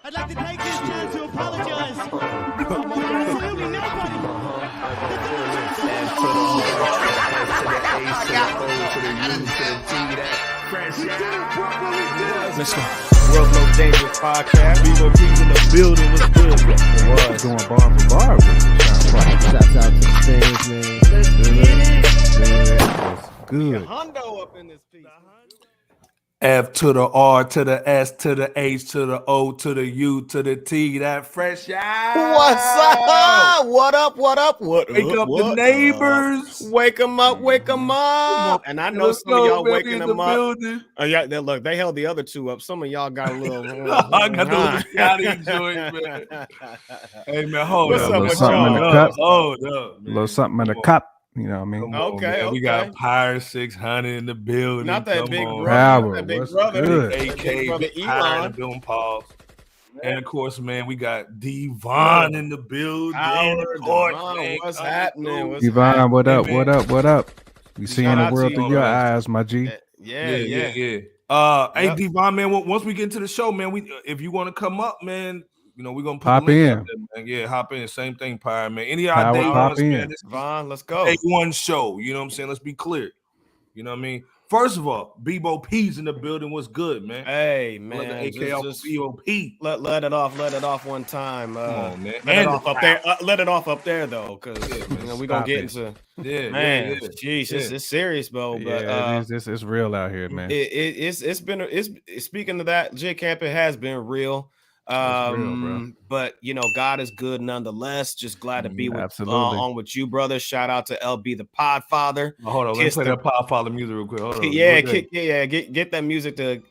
I'd like to take this chance to apologize to absolutely nobody. Let's go. World No Dangerous Podcast. Vivo P's in the building. What's good? Was going bar for bar. Shouts out to the things, man. Let's get it. That's good. Hondo up in this piece. F to the R to the S to the H to the O to the U to the T. That fresh out. What's up? What up? What up? What Wake up the neighbors. Wake them up. Wake them up. And I know some of y'all waking them up. Building. Oh, yeah, look, they held the other two up. Some of y'all got a little. I got those Scotty joints, man. Hey, man, hold What's up. up with something y'all? in the cup. Hold up. A Man. little something in the cup. You know what I mean? Come on, Okay, man. okay. We got Pyre 600 in the building. Not that Come big on. brother. Power, Not that big what's brother. good? AK, Big brother Big Pyre in the Elon. building, pause. And of course, man, we got Devon in the building. Howard, Of course, Devon, man, what's coming happening? through. What's Divine, what up? Hey, What man. up? What up? We seeing Shout the out world to through you, your man. eyes, my G. Yeah. Hey, Yep. Devon, man, once we get into the show, man, if you want to come up, man, you know, we're gonna put Hop the link in. up there, man. Yeah, hop in. Same thing, Pyre, man. Any of Power, our day pop ones, in. man, this is Vaughn, let's go. day one show. You know what I'm saying? Let's be clear. You know what I mean? First of all, Bebo P's in the building. What's good, man? Hey, Let man. the AK off Just Bebo P. let it off one time. Come on, man. Let it And off the up there. Let it off up there though, because we're gonna Stop get it. into Yeah, man. yeah. Jeez, it's serious, bro. But Yeah, it's real out here, man. it's been speaking of that, J Camp, it has been real. real, bro. But you know, God is good nonetheless. Just glad to be with Absolutely. on with you, brother. Shout out to LB the Podfather. Oh, hold on, let me Kiss play the- that Pop Father music real quick. Hold on. Yeah, What's that? get that music to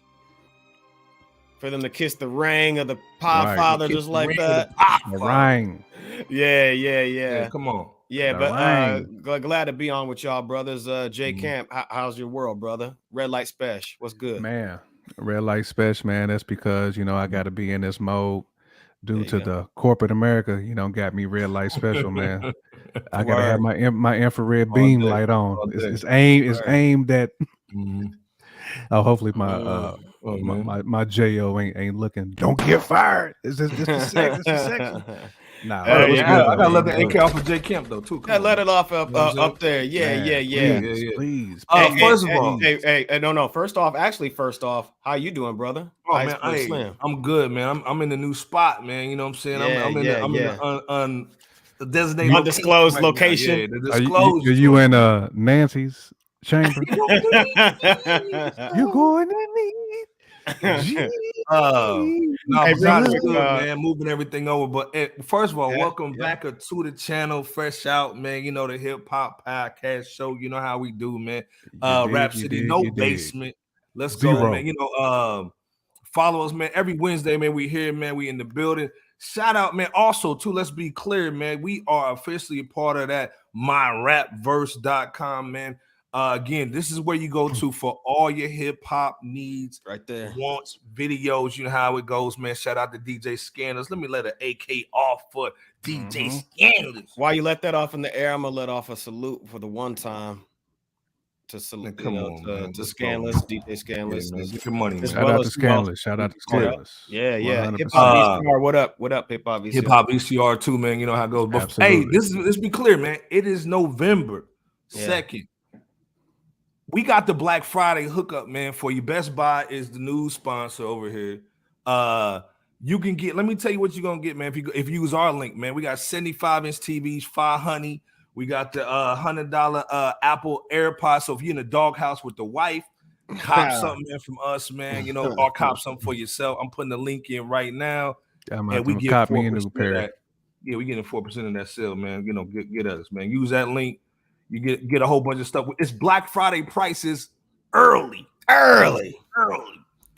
for them to kiss the ring of the Podfather, Kiss just the like ring of that. the Pop The Father. rhyme. Yeah. Yeah, come on. Yeah, The but ring. glad to be on with y'all, brothers. J Mhm. Camp, how's your world, brother? Red Light Special, what's good? Man, red light special, man. That's because, you know, I got to be in this mode due There to you go. the corporate America, you know, got me red light special, man. I got to have Word. my infrared All beam day, light on. all day. It's aimed at. Mhm. Hopefully my Oh, man. my JO ain't looking. Don't get fired. It's just the sex. It's the section. Nah, Hey, what's yeah, good, I gotta man? let the AK off of J Camp though too. Come Yeah, on, let man. it off You know what I'm saying? up there. Yeah. Man, Yeah, yeah. Please. First of all, Hey, no. First off, how you doing, brother? oh man, Iceberg hey, Slim. I'm good, man. I'm in the new spot, man. You know what I'm saying? I'm in the designated Undisclosed location. location. Yeah, the Are disclosed. you in Nancy's chamber? You going to need No, Hey, besides real quick, good, man, moving everything over. But first of all, Yeah, welcome yeah. back to the channel, Fresh Out, man. You know, the hip hop podcast show. You know how we do, man. Rhapsody, no basement. Let's go, Zero. man. You know, follow us, man. Every Wednesday, man, we here, man. We in the building. Shout out, man. Also, too, let's be clear, man. We are officially a part of that myrapverse.com, man. Again, this is where you go to for all your hip hop needs, Right there. wants, videos. You know how it goes, man. Shout out to DJ Scandalous. Let me let an AK off for DJ Scandalous. While you let that off in the air, I'm gonna let off a salute for the one time to salute, Come on, man. to Let's Scandalous, go. DJ Scandalous. Yeah, man. Get your money, As man. Shout well out as to Scandalous. Shout out to Scandalous. Yeah. 100%. Hip hop VCR, what up? What up, hip hop VCR? Hip hop VCR too, man. You know how it goes. But Absolutely. hey, let's be clear, man. It is November 2nd. We got the Black Friday hookup, man, for you. Best Buy is the new sponsor over here. You can get, let me tell you what you're gonna get, man. If you use our link, man, we got 75-inch TVs, 500. We got the $100 Apple AirPods. So if you're in a doghouse with the wife, cop something, man, from us, man. You know, or cop something for yourself. I'm putting the link in right now, and we get cop me a 4% new of pair. that. Yeah, we getting 4% of that sale, man. You know, get us, man. Use that link. You get a whole bunch of stuff. It's Black Friday prices early.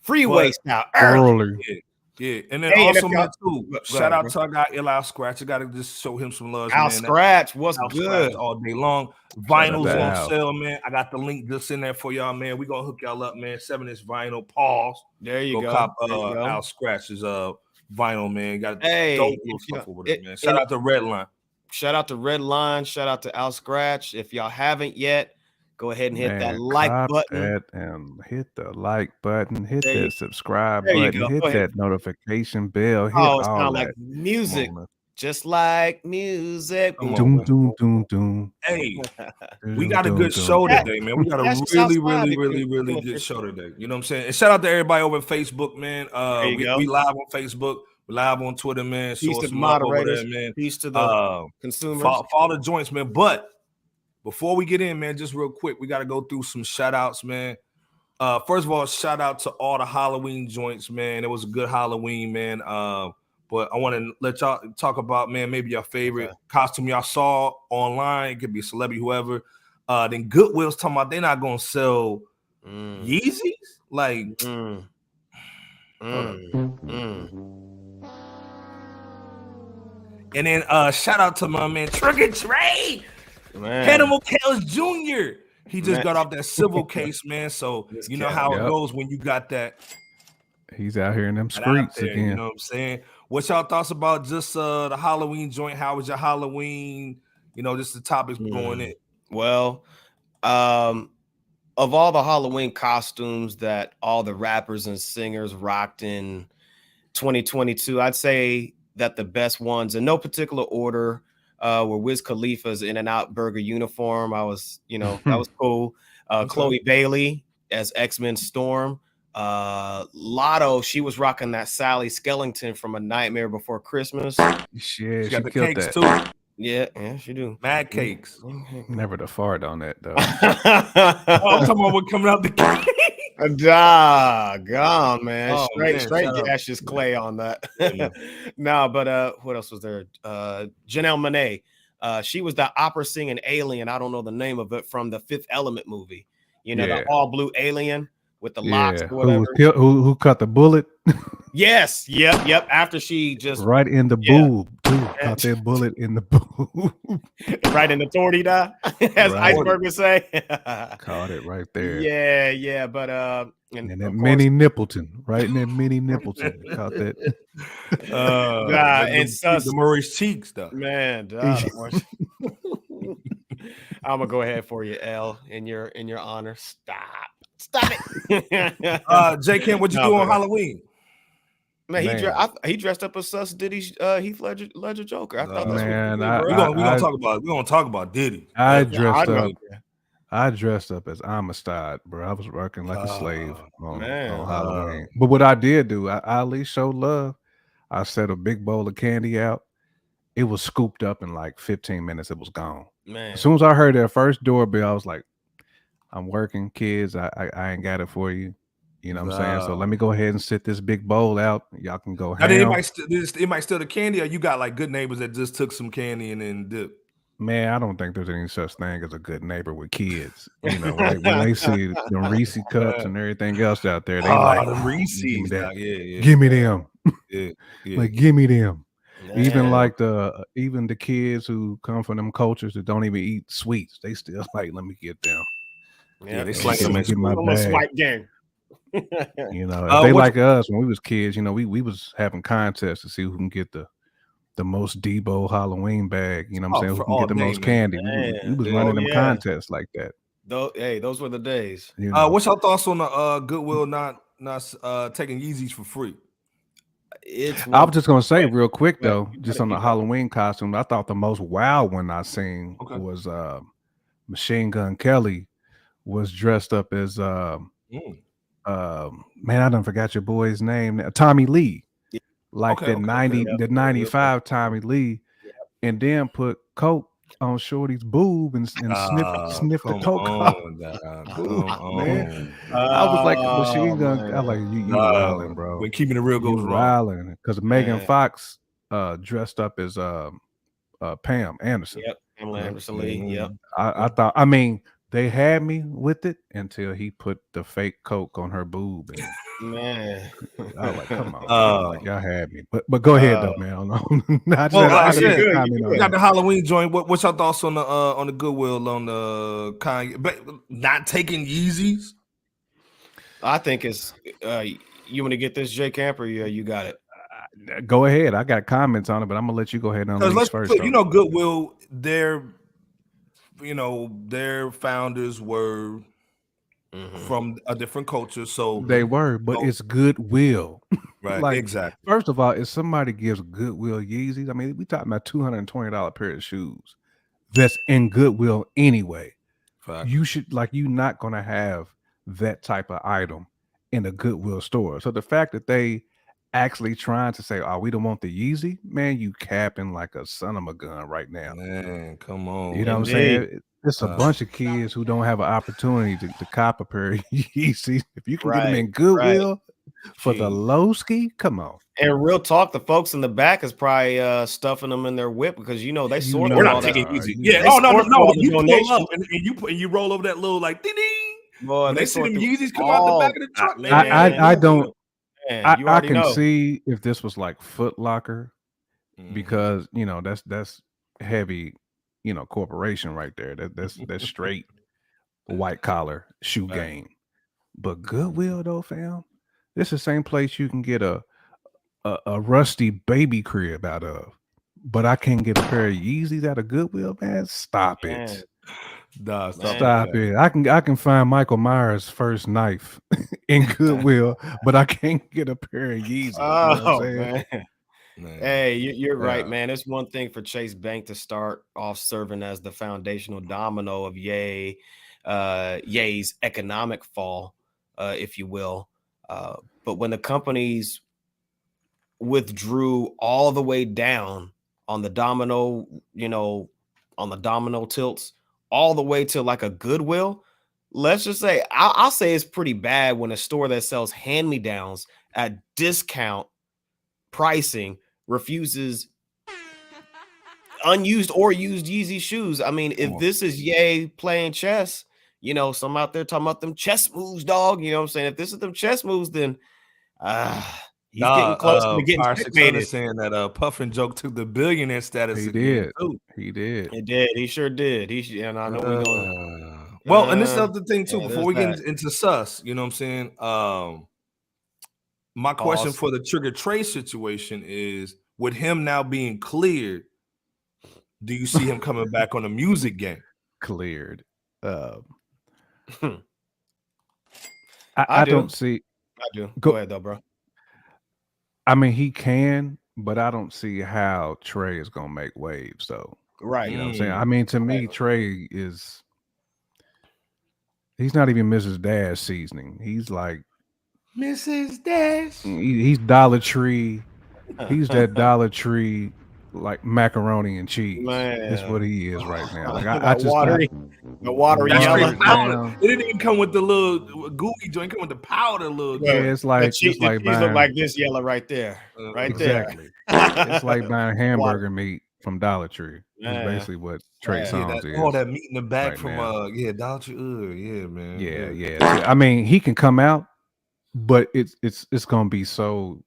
Free But- waste now. Early. Yeah. And then Hey, and also, if man, y'all- too, Go shout ahead, out bro. to our guy Elon Scratch. I got to just show him some love, Al man. Scratch, what's Al good? Scratch all day long. Shout Vinyls out to on Al. sale, man. I got the link just in there for y'all, man. We're going to hook y'all up, man. 7-inch vinyl. Pause. There you go. Cop There you go. Al Scratch's vinyl, man. Got Hey, dope if little stuff you- over there, man. Shout out to Redline. Shout out to Redline. Shout out to Al Scratch. If y'all haven't yet, Go ahead and hit that Man, like cop button. that and hit the like button, hit There you- that subscribe there you button, go. hit Go ahead. that notification bell, hit Oh, it all sounds that. like music, Come on, just like music. Come on. doom, doom, doom, doom. Hey, we doom, got a doom, good doom, show doom. today, man. We got a That's just really, outside really, if really, you're really feeling good fishing. show today. You know what I'm saying? And shout out to everybody over at Facebook, man. There you go. We live on Facebook, we live on Twitter, man. Peace Show to us the some love over moderators. there, man. Peace to the consumers. Follow the joints, man. But before we get in, man, just real quick, we got to go through some shout outs, man. First of all, shout out to all the Halloween joints, man. It was a good Halloween, man. But I want to let y'all talk about, man, maybe your favorite costume y'all saw online. It could be a celebrity, whoever. Then Goodwill's talking about they're not gonna sell Yeezys. Like, and then shout out to my man Trey, Hannibal Kales Jr. He just got off that civil case, man. So you know how it goes when you got that. He's out here in them streets there, again. You know what I'm saying? What's y'all thoughts about just the Halloween joint? How was your Halloween? You know, just the topics going in. Well, of all the Halloween costumes that all the rappers and singers rocked in 2022, I'd say that the best ones, in no particular order, were Wiz Khalifa's In-N-Out Burger uniform. I was, that was cool. Chloe Bailey as X-Men Storm. Lotto, she was rocking that Sally Skellington from A Nightmare Before Christmas. Shit, she got the killed cakes that. too. Yeah, she do. Mad cakes. Never to fart on that though. I'm talking about what coming out the cake. Gone, man. Oh, Straight man, Cassius Clay on that. No, but what else was there? Janelle Monáe. She was the opera singing alien. I don't know the name of it, from the Fifth Element movie. The all blue alien with the locks or whatever. Who cut the bullet? Yes. Yep. After she just right in the boob, too. Caught that bullet in the boob. Right in the torty die, as Iceberg would say. Caught it right there. Yeah. But and that mini Nippleton, right in that mini Nippleton. Caught that. And sus the Murray's cheeks, though. Man, I'm gonna go ahead for you, L, in your honor. Stop it. J. Kim, what you do on Halloween? Man, he dressed up as Sus Diddy's Heath Ledger Joker. I thought this was cool, we're gonna talk about Diddy. I dressed up as Amistad, bro. I was working like a slave on Halloween. But what I did do, I at least showed love. I set a big bowl of candy out. It was scooped up in like 15 minutes. It was gone. Man. As soon as I heard that first doorbell, I was like, I'm working, kids. I ain't got it for you. You know what I'm saying? So let me go ahead and sit this big bowl out. Y'all can go ham. It might steal the candy, or you got like good neighbors that just took some candy and then dip. Man, I don't think there's any such thing as a good neighbor with kids. When they see the Reese cups and everything else out there, they like the Reese's. Give me them. Yeah. Like give me them. Man. Even the kids who come from them cultures that don't even eat sweets, they still like, let me get them. Yeah, they swipe them. Get my swipe game. They like us when we was kids. We was having contests to see who can get the most Debo Halloween bag. You know what I'm saying? Who can get the most candy? We was running them contests like that. Those were the days. What's your thoughts on the Goodwill not taking Yeezys for free? I was just gonna say real quick though, just on the Halloween costume, I thought the most wild one I seen was Machine Gun Kelly was dressed up as man, I done forgot your boy's name, Tommy Lee, like the 95 Tommy Lee, and then put coke on Shorty's boob and sniff the coke off. Man, I was like, Machine Gun. I was like, you wilding, bro. When keeping it real goes wrong, because Megan Fox dressed up as Pam Anderson. Yep, Pamela Anderson Lee. Yep. I thought. I mean, they had me with it until he put the fake coke on her boob. And, man, I was like, come on, like y'all had me. But go ahead though, man. We got the Halloween joint. What's your thoughts on the Goodwill on the Kanye not taking Yeezys? I think it's you want to get this, J Camp, or you got it? Go ahead. I got comments on it, but I'm gonna let you go ahead and unleash first. Goodwill, their founders were from a different culture, so they were, but it's Goodwill. Right, like, exactly. First of all, if somebody gives Goodwill Yeezys, I mean, we talking about $220 pair of shoes that's in Goodwill anyway. Fact. You should you're not gonna have that type of item in a Goodwill store. So the fact that they actually trying to say, "Oh, we don't want the Yeezy," man, you capping like a son of a gun right now. Man, come on. You know what I'm saying? It's a bunch of kids who don't have an opportunity to cop a pair of Yeezys. If you can get them in Goodwill for the low ski, come on. And real talk, the folks in the back is probably stuffing them in their whip because they sort we're all not taking that. Yeezy. Yeah, no. You pull up and you roll over that little ding ding. Boy, they see them Yeezys come out the back of the truck. I don't. Man, I can see if this was like Foot Locker, because that's heavy, corporation right there. That's straight white collar shoe game. But Goodwill though, fam, this is the same place you can get a rusty baby crib out of. But I can't get a pair of Yeezys out of Goodwill, man. Stop it. Nah, stop it. I can find Michael Myers' first knife in Goodwill, but I can't get a pair of Yeezys. Oh, man. Hey, you're right, man. It's one thing for Chase Bank to start off serving as the foundational domino of Ye's economic fall, if you will. But when the companies withdrew all the way down on the domino, on the domino tilts, all the way to like a Goodwill, let's just say, I'll say it's pretty bad when a store that sells hand-me-downs at discount pricing refuses unused or used Yeezy shoes. I mean, if this is Ye playing chess, some out there talking about them chess moves, dog. You know what I'm saying? If this is them chess moves, then he's getting close to getting checkmated. Saying that Puffin joke took the billionaire status. He did. He did. He sure did. And I know we're going. Well, and this is the thing too. Before we get into sus, you know what I'm saying? My question for the Trigger Trey situation is, with him now being cleared, do you see him coming back on the music game? Cleared. I don't see. I do. Go ahead though, bro. I mean, he can, but I don't see how Trey is gonna make waves though. Right. You know what I'm saying? I mean, to me, Trey he's not even Mrs. Dash seasoning. He's like Mrs. Dash. He's Dollar Tree. He's that Dollar Tree like macaroni and cheese. Man. That's what he is right now. Like the watery yellow. It didn't even come with the little gooey joint. It come with the powder little. Yeah, it's like buying, look like this yellow right there, exactly. there. It's like buying hamburger meat from Dollar Tree. That's basically what Trey Songz is. Oh, that meat in the back from Dollar Tree. Yeah, man. Yeah. I mean, he can come out, but it's gonna be so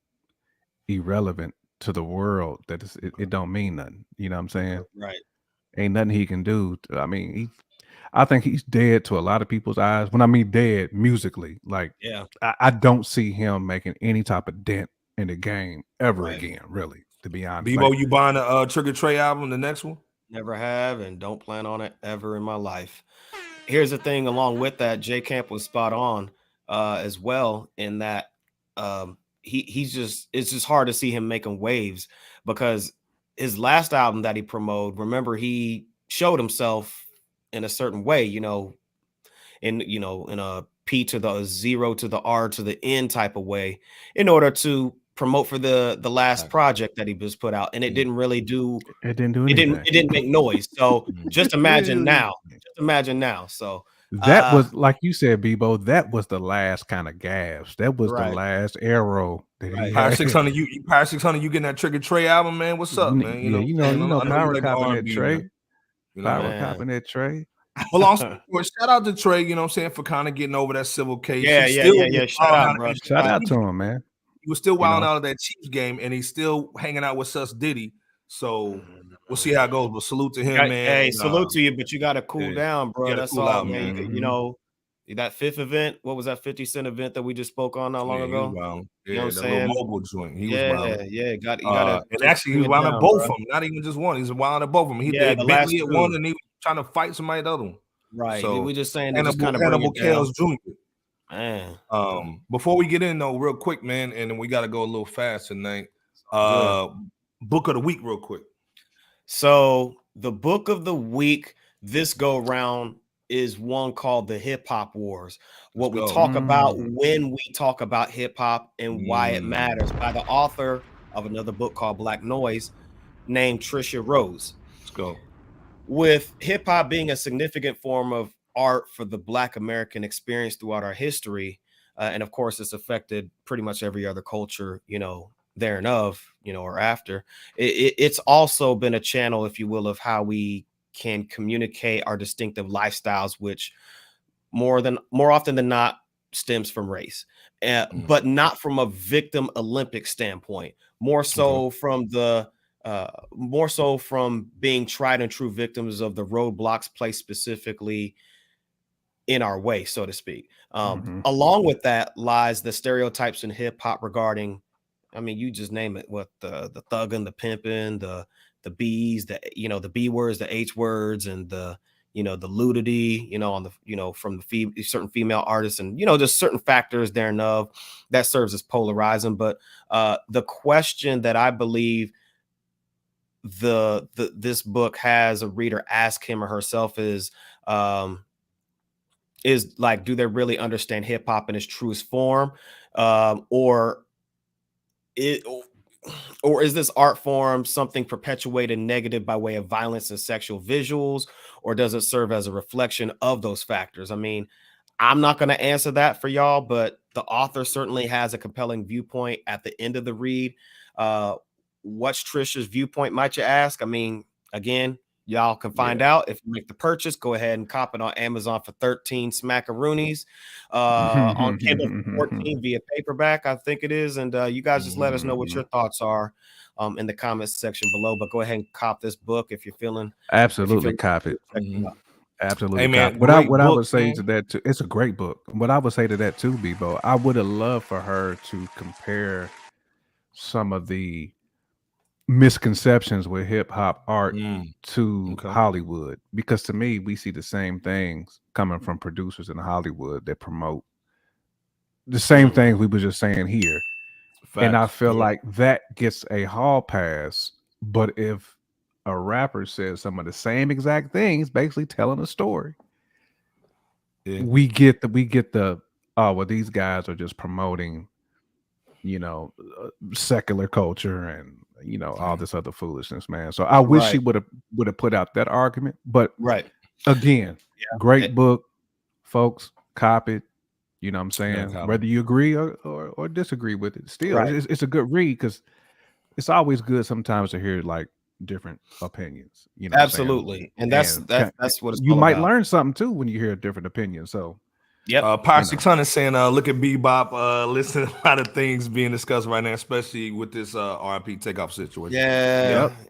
irrelevant to the world that it don't mean nothing. You know what I'm saying? Right. Ain't nothing he can do. I mean, I think he's dead to a lot of people's eyes. When I mean dead musically, like I don't see him making any type of dent in the game ever again, really, to be honest. Bebo, you buying a Trigger Trey album, the next one? Never have and don't plan on it ever in my life. Here's the thing, along with that, J Camp was spot on as well, in that it's just hard to see him making waves, because his last album that he promoted, remember, he showed himself in a certain way, in a P to the 0 to the R to the N type of way, in order to promote for the last project that he just put out, and it didn't really do. It didn't do anything. It didn't make noise. So just imagine now. So that was, like you said, Bebo, that was the last kind of gas. That was the last arrow. Power 600, Power 600, you getting that Trigger Trey album, man? What's up, man? You know, Power copping that Trey. Power copping that Trey. Well, also, shout out to Trey, you know what I'm saying, for kind of getting over that civil case. Yeah. Shout out, bro. Shout out to him, man. He was still wilding out of that Chiefs game, and he's still hanging out with Sus Diddy. So we'll see how it goes. But salute to him, man. Hey, salute to you, but you got to cool down, bro. That's all, out, man. That fifth event, what was that 50 Cent event that we just spoke on not long ago? You know what I'm saying? Mobile joint. He was wild. Yeah. Got and actually, he was wild at both of them. Not even just one. He's wild at both of them. He did Bentley at one, and he trying to fight somebody the other one. Right. So we just saying to just kind of Hannibal bring it down. Kales Jr. Man. Before we get in though, real quick, man, and then we got to go a little fast tonight. Book of the week, real quick. So the book of the week this go round is one called The Hip Hop Wars. What we talk about when we talk about hip hop and why it matters, by the author of another book called Black Noise, named Trisha Rose. Let's go. With hip hop being a significant form of art for the Black American experience throughout our history, and of course, it's affected pretty much every other culture, there and of, or after. It's also been a channel, if you will, of how we can communicate our distinctive lifestyles, which more often than not stems from race, but not from a victim Olympic standpoint. More so from being tried and true victims of the roadblocks placed specifically in our way, so to speak. Along with that lies the stereotypes in hip hop regarding, I mean, you just name it, what the thugging, the pimping, the B's, the B words, the H words, and the nudity, on the, from the certain female artists, and, just certain factors thereof that serves as polarizing. But the question that I believe this book has a reader ask him or herself is like, do they really understand hip hop in its truest form? Or is this art form something perpetuated negative by way of violence and sexual visuals, or does it serve as a reflection of those factors? I mean, I'm not going to answer that for y'all, but the author certainly has a compelling viewpoint at the end of the read. What's Trisha's viewpoint, might you ask? I mean, again, y'all can find out if you make the purchase. Go ahead and cop it on Amazon for 13 smackaroonies, on Kindle for 14 via paperback, I think it is. And you guys just let us know what your thoughts are in the comments section below. But go ahead and cop this book if you're feeling. Absolutely cop it. Absolutely. Hey, man, what I would say to that too, it's a great book. What I would say to that too, Bebo, I would have loved for her to compare some of the misconceptions with hip hop art to Hollywood, because to me, we see the same things coming from producers in Hollywood that promote the same things we were just saying here. Facts. And I feel like that gets a hall pass. But if a rapper says some of the same exact things, basically telling a story, we get the well, these guys are just promoting, secular culture and all this other foolishness, man. So I wish she would have put out that argument. But again, great book, folks. Cop it. You know what I'm saying? Whether you agree or disagree with it, still it's a good read, because it's always good sometimes to hear like different opinions. Absolutely, and that's what it's you might about. learn something too when you hear a different opinion. So. Power 600 saying, look at Bebop, listen to a lot of things being discussed right now, especially with this RIP Takeoff situation.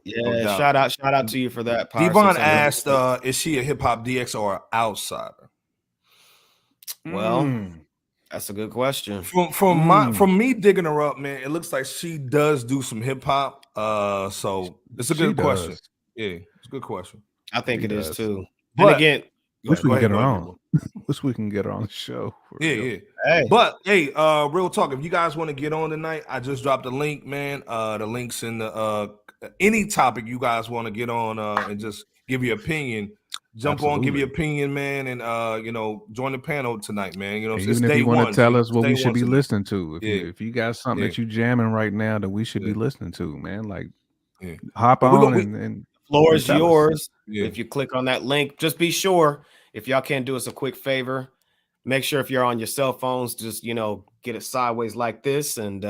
No shout out to you for that. Devon asked, is she a hip hop DX or an outsider? Well, that's a good question. From me digging her up, man, it looks like she does do some hip hop. So it's a good question. Yeah, it's a good question. I think it is too. But and again, wish we can get her on. Wish we can get her on the show. Hey. But hey, real talk. If you guys want to get on tonight, I just dropped the link, man. The links in the any topic you guys want to get on and just give your opinion. Jump on, give your opinion, man, and join the panel tonight, man. Even if you want to tell us what we should be listening to, if you got something that you jamming right now that we should be listening to, man, like hop on and floor is yours. If you click on that link, just be sure, if y'all can't do us a quick favor, make sure if you're on your cell phones, just get it sideways like this, and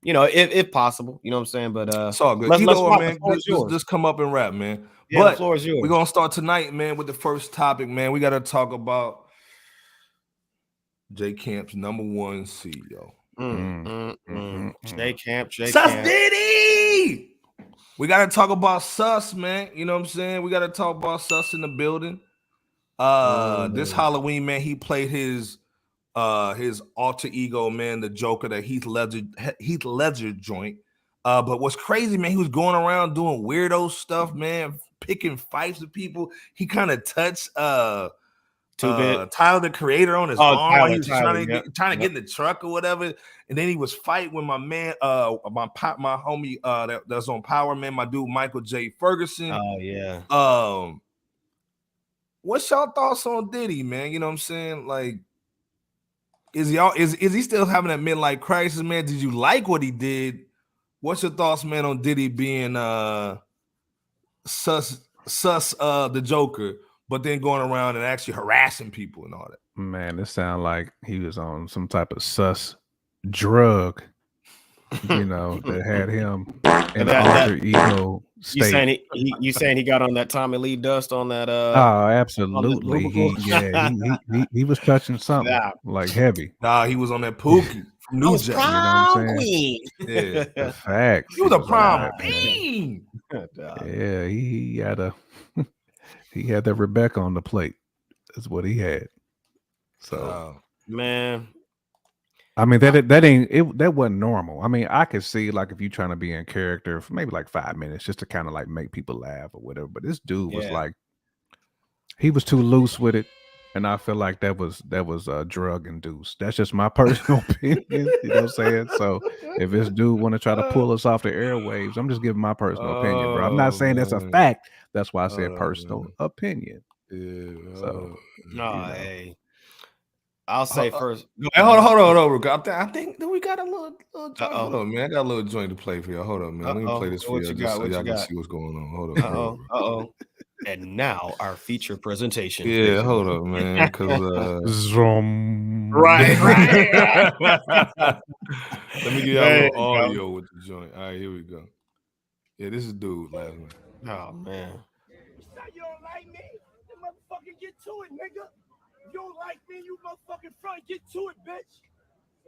if possible, you know what I'm saying. But it's all good. Man, just come up and rap, man. Yeah, but the floor is yours. We're gonna start tonight, man, with the first topic, man. We gotta talk about J Camp's #1 CEO. J Camp. Sus Diddy! We gotta talk about Sus, man. You know what I'm saying? We gotta talk about Sus in the building. This Halloween, man, he played his alter ego, man, the Joker, that Heath Ledger joint. But what's crazy, man, he was going around doing weirdo stuff, man, picking fights with people. He kind of touched Tyler, the Creator on his arm while he was trying to get in the truck or whatever. And then he was fighting with my man, my homie that's on Power Man, my dude Michael J. Ferguson. Oh yeah. What's y'all thoughts on Diddy, man? You know what I'm saying? Like, is he still having that midlife crisis, man? Did you like what he did? What's your thoughts, man, on Diddy being sus the Joker, but then going around and actually harassing people and all that? Man, it sounded like he was on some type of sus drug, you know, that had him in an alter ego state. You saying he got on that Tommy Lee dust on that? Oh, absolutely. He was touching something like heavy. Nah, he was on that Pookie from New Jack. You know what I'm saying? Yeah, facts. He was a prime bean. Yeah, he had he had that Rebecca on the plate. That's what he had. So man, I mean that wasn't normal. I mean, I could see like if you're trying to be in character for maybe like 5 minutes just to kind of like make people laugh or whatever. But this dude was like, he was too loose with it, and I feel like that was drug induced. That's just my personal opinion. You know what I'm saying? So if this dude want to try to pull us off the airwaves, I'm just giving my personal opinion, bro. I'm not saying that's a fact. That's why I said personal opinion. Yeah. So hey. I'll say first. Hold on. I think we got a little joint. Hold on, man. I got a little joint to play for y'all. Hold on, man. Let me play this for y'all just so y'all can see what's going on. Hold on. And now our feature presentation. Yeah, hold up, man. Because right. Let me give y'all a little audio with the joint. All right, here we go. Yeah, this is dude last night. Oh man. You don't like me? Then motherfucking get to it, nigga. If you don't like me, you motherfucking front, get to it, bitch.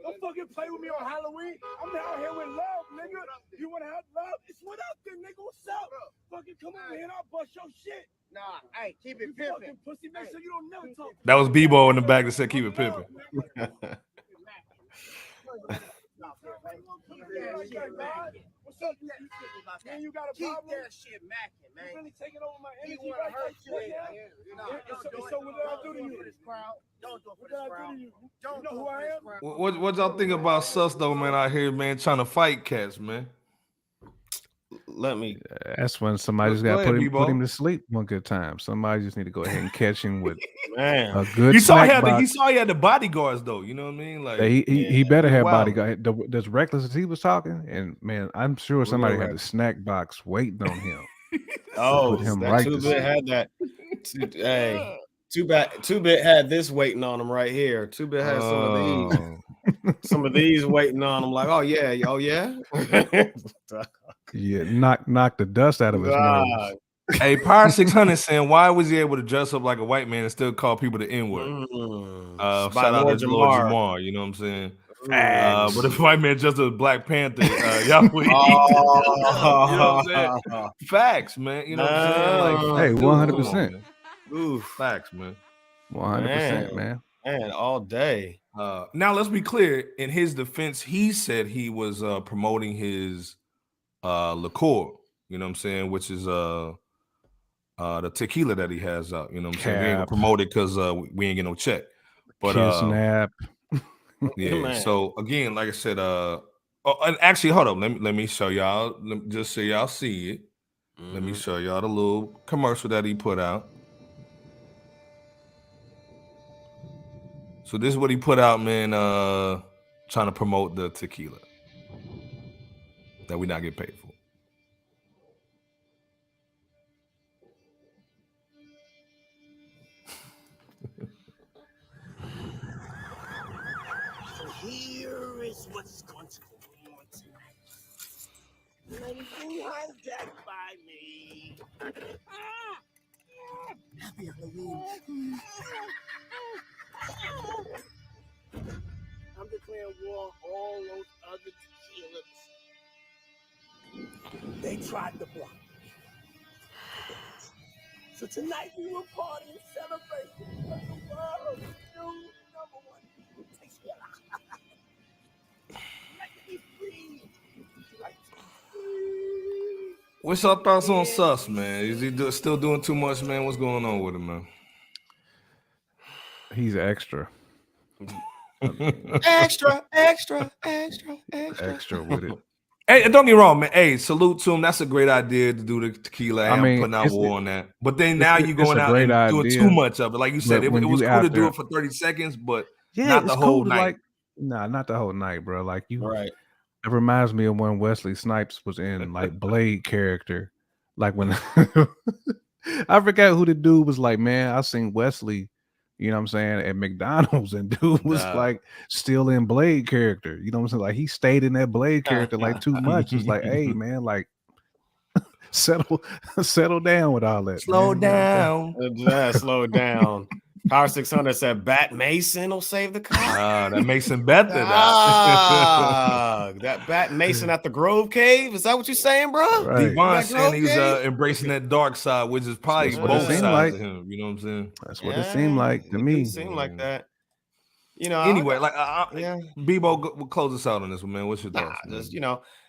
Don't fucking play with me on Halloween. I'm out here with love, nigga. You wanna have love? It's what up then, nigga. What's up? Fucking come over here and I'll bust your shit. Nah, hey, keep it pimping. Pussy, make sure you don't never talk. That was Bebo in the back that said keep it pimping. What's up, man? You got a problem? Keep that shit macking, man. You really taking over my energy right now? So what did I do to you? Don't do it for this crowd. You know who I am? What y'all think about Sus though, man, out here, man, trying to fight cats, man? That's when somebody just got to put him to sleep one good time. Somebody just need to go ahead and catch him with a good. He saw he had the bodyguards though. You know what I mean? Like he better have bodyguard. As reckless as he was talking, and man, I'm sure somebody had the snack box waiting on him. Put him right. Two Bit had that. Hey, Two Bit had this waiting on him right here. Two Bit had some of these. Some of these waiting on him, like, oh yeah. Yeah, knock the dust out of his nose. Hey, Power 600 saying, why was he able to dress up like a white man and still call people the N-word? Shout out to Lord Jamar, you know what I'm saying? But if a white man just a Black Panther, y'all would you know what I'm saying? Facts, man. You know what I'm saying? Like, hey, 100%. Ooh, facts, man. 100%, man. Man, all day. Now let's be clear. In his defense, he said he was promoting his liqueur, you know what I'm saying, which is the tequila that he has out. You know what I'm saying? We ain't gonna promote it because we ain't get no check. But snap. Yeah. So again, like I said, and actually, hold up. Let me show y'all. Just so y'all see it. Let me show y'all the little commercial that he put out. So this is what he put out, man, trying to promote the tequila that we not get paid for. So here is what's going to go on tonight. Anything hijacked by me. Happy Halloween. I'm declaring war on all those other tequilas. They tried to block me. So tonight we will party and celebrate because the world's new #1 tequila. Like to be free. Like to be free. What's your thoughts on Sus, man? Is he still doing too much, man? What's going on with him, man? He's extra. extra with it. Hey, don't get me wrong, man. Hey, salute to him. That's a great idea to do the tequila. I mean, putting out war on that. But then now you're going out and doing too much of it. Like you said, it was cool to do it for 30 seconds, but not the whole night. Not the whole night, bro. Like you, right. It reminds me of when Wesley Snipes was in like Blade character. Like when I forgot who the dude was like, man, I seen Wesley, you know what I'm saying, at McDonald's, and dude was like still in Blade character. You know what I'm saying? Like he stayed in that Blade character like too much. It's like, hey man, like settle down with all that. Slow down. Slow down. Power 600 said Bat Mason will save the car. That Mason better. That Bat Mason at the Grove Cave. Is that what you're saying, bro? Right. Devon saying he was embracing that dark side, which is probably both sides of him. You know what I'm saying? That's what it seemed like to me. It seemed like that. You know. Anyway, Bebo, we'll close us out on this one, man. What's your thoughts? Just,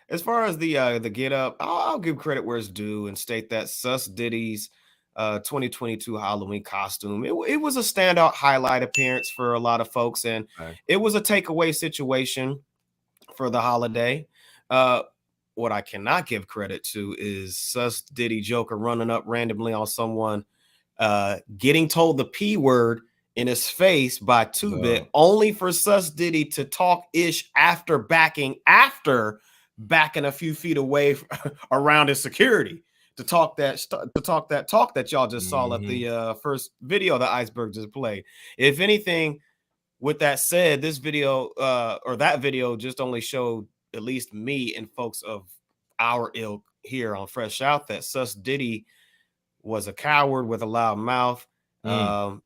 as far as the get up, I'll give credit where it's due and state that Sus Diddy's 2022 Halloween costume, it was a standout highlight appearance for a lot of folks, and it was a takeaway situation for the holiday. What I cannot give credit to is Sus Diddy Joker running up randomly on someone, getting told the P word in his face by 2-Bit, only for Sus Diddy to talk ish after backing a few feet away around his security. To talk that talk that y'all just saw at the first video the Iceberg just played. If anything, with that said, this video or that video just only showed at least me and folks of our ilk here on Fresh Out that Sus Diddy was a coward with a loud mouth. So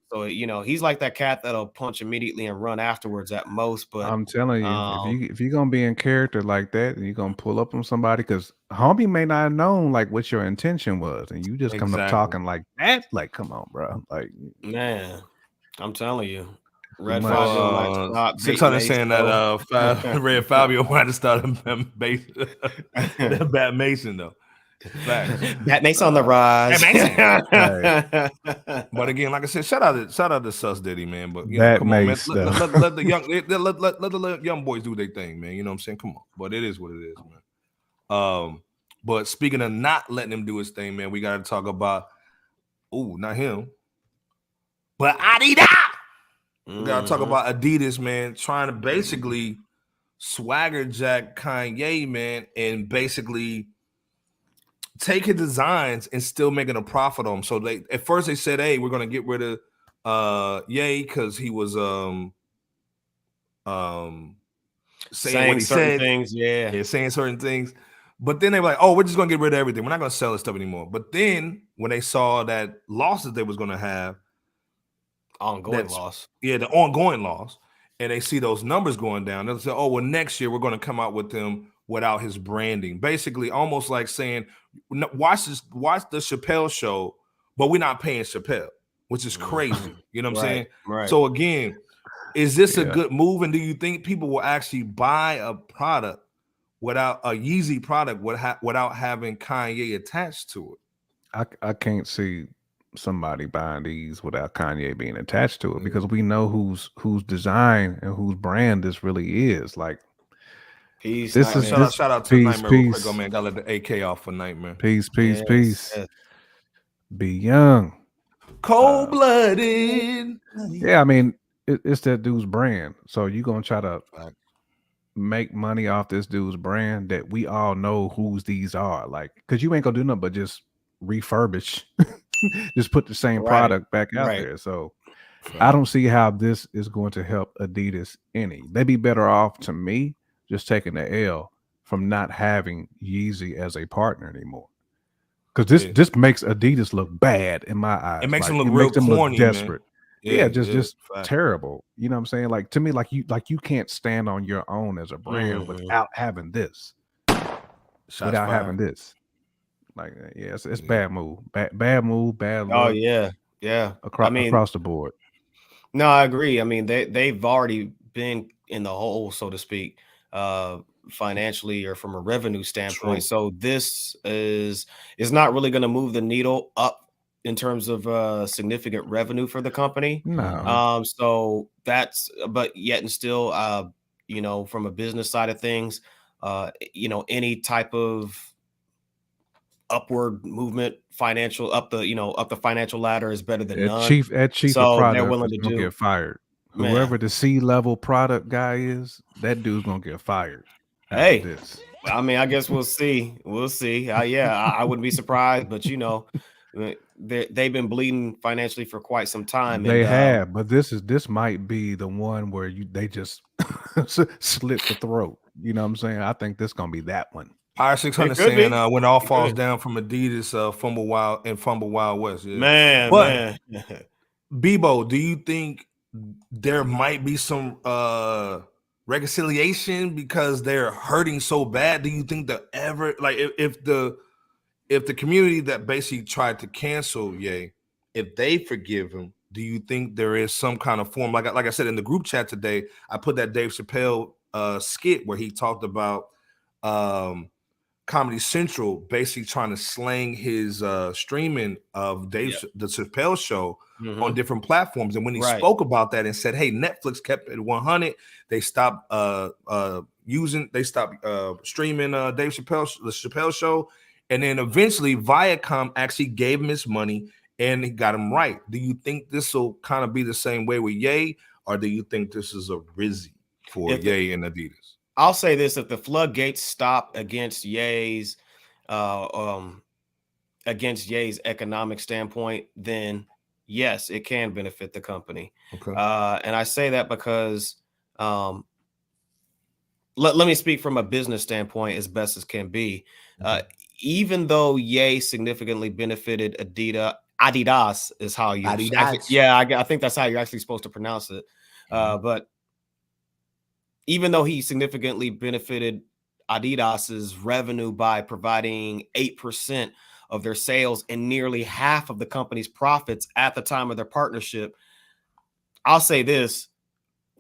he's like that cat that'll punch immediately and run afterwards at most. But I'm telling you, if you're gonna be in character like that and you're gonna pull up on somebody, because homie may not have known like what your intention was, and you just come up talking like that, like come on, bro. Like man, I'm telling you. Red 600 saying that Red Fabio wanted to start that Bat Mason though. That makes on the rise. But again, like I said, shout out to Sus Diddy, man. But come on, man. Let the young boys do their thing, man. You know what I'm saying? Come on. But it is what it is, man. But speaking of not letting him do his thing, man, we gotta talk about not him, but Adidas. We gotta talk about Adidas, man, trying to basically swagger jack Kanye, man, and basically take his designs and still making a profit on them. So at first they said, hey, we're gonna get rid of Ye because he was saying what he said. Things, saying certain things. But then they were like, oh, we're just gonna get rid of everything. We're not gonna sell this stuff anymore. But then when they saw that losses they was gonna have, the ongoing loss, and they see those numbers going down, they'll say, oh, well, next year we're gonna come out with them without his branding. Basically, almost like saying, watch the Chappelle show, but we're not paying Chappelle, which is crazy. You know what I'm saying? Right. So again, is this a good move? And do you think people will actually buy a product without a Yeezy product without having Kanye attached to it? I can't see somebody buying these without Kanye being attached to it, because we know whose design and whose brand this really is. Like, peace. Shout out to Nightmare real quick. Oh man, gotta let the AK off for Nightmare. Peace. Be young. Cold-blooded. Yeah, I mean, it's that dude's brand. So you're gonna try to make money off this dude's brand that we all know whose these are. Like, because you ain't gonna do nothing but just refurbish, just put the same product back out there. So I don't see how this is going to help Adidas any. They'd be better off, to me, just taking the L from not having Yeezy as a partner anymore. Because this makes Adidas look bad in my eyes. It makes them look real corny, desperate. Man. Just terrible. You know what I'm saying? Like, to me, like you can't stand on your own as a brand without having this. Having this. Like, it's bad move. Bad move, bad look. Oh, yeah. Across the board. No, I agree. I mean, they've already been in the hole, so to speak, financially or from a revenue standpoint. True. So this is not really going to move the needle up in terms of significant revenue for the company. No. So that's, but yet and still, from a business side of things, any type of upward movement, financial up the financial ladder is better than none. That chief So of they're product willing is to gonna do, get fired. man. Whoever the C-level product guy is, that dude's gonna get fired after Hey, this. I mean, I guess we'll see. We'll see. I wouldn't be surprised, but they've been bleeding financially for quite some time. They And have, but this might be the one where they just slit the throat. You know what I'm saying? I think this gonna be that one. Fire 600 It could saying be. when all It falls could. down from Adidas, Fumble Wild West. Yeah. Man, But man. Bebo, do you think there might be some reconciliation because they're hurting so bad? Do you think that ever, like, if the community that basically tried to cancel Ye, if they forgive him, do you think there is some kind of form? Like I said in the group chat today, I put that Dave Chappelle skit where he talked about Comedy Central basically trying to slang his streaming of the Chappelle show on different platforms. And when he spoke about that and said, hey, Netflix kept it 100, they stopped streaming Dave the Chappelle show. And then eventually Viacom actually gave him his money and he got him right. Do you think this will kind of be the same way with Ye, or do you think this is a Rizzy for Ye and Adidas? I'll say this: if the floodgates stop against Ye's economic standpoint, then yes, it can benefit the company. Okay. And I say that because let me speak from a business standpoint as best as can be. Even though Ye significantly benefited Adidas is how you actually, I think that's how you're actually supposed to pronounce it. But even though he significantly benefited Adidas's revenue by providing 8% of their sales and nearly half of the company's profits at the time of their partnership, I'll say this: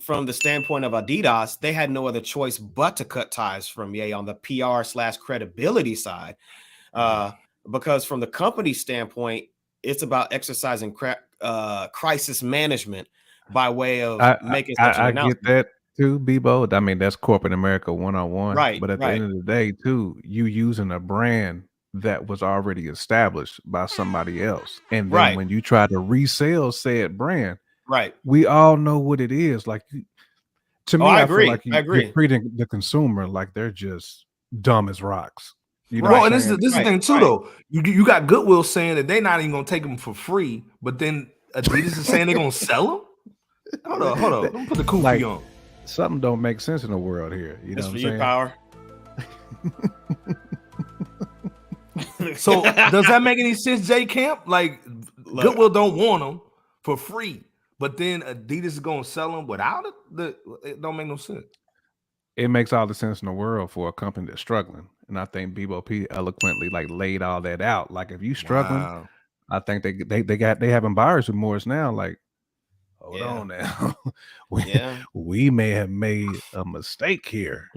from the standpoint of Adidas, they had no other choice but to cut ties from Ye on the PR/credibility side. Because from the company standpoint, it's about exercising crisis management by way of making such an announcement. I get that too, Bebo. I mean, that's corporate America 101. Right. But at the end of the day, too, you using a brand that was already established by somebody else. And then when you try to resell said brand, we all know what it is. Like, to me, I feel like you're treating the consumer like they're just dumb as rocks. You know, and this is the thing too, though. You got Goodwill saying that they're not even gonna take them for free, but then Adidas is saying they're gonna sell them. Hold on. Let me put the kufi on. Something don't make sense in the world here. You know what I'm saying? Power. So does that make any sense, J Camp? Like, Goodwill don't want them for free, but then Adidas is gonna sell them without it? It don't make no sense. It makes all the sense in the world for a company that's struggling. And I think Bebo P eloquently laid all that out. Like, if you struggling, I think they having buyer's remorse now. Like, hold on now. we may have made a mistake here.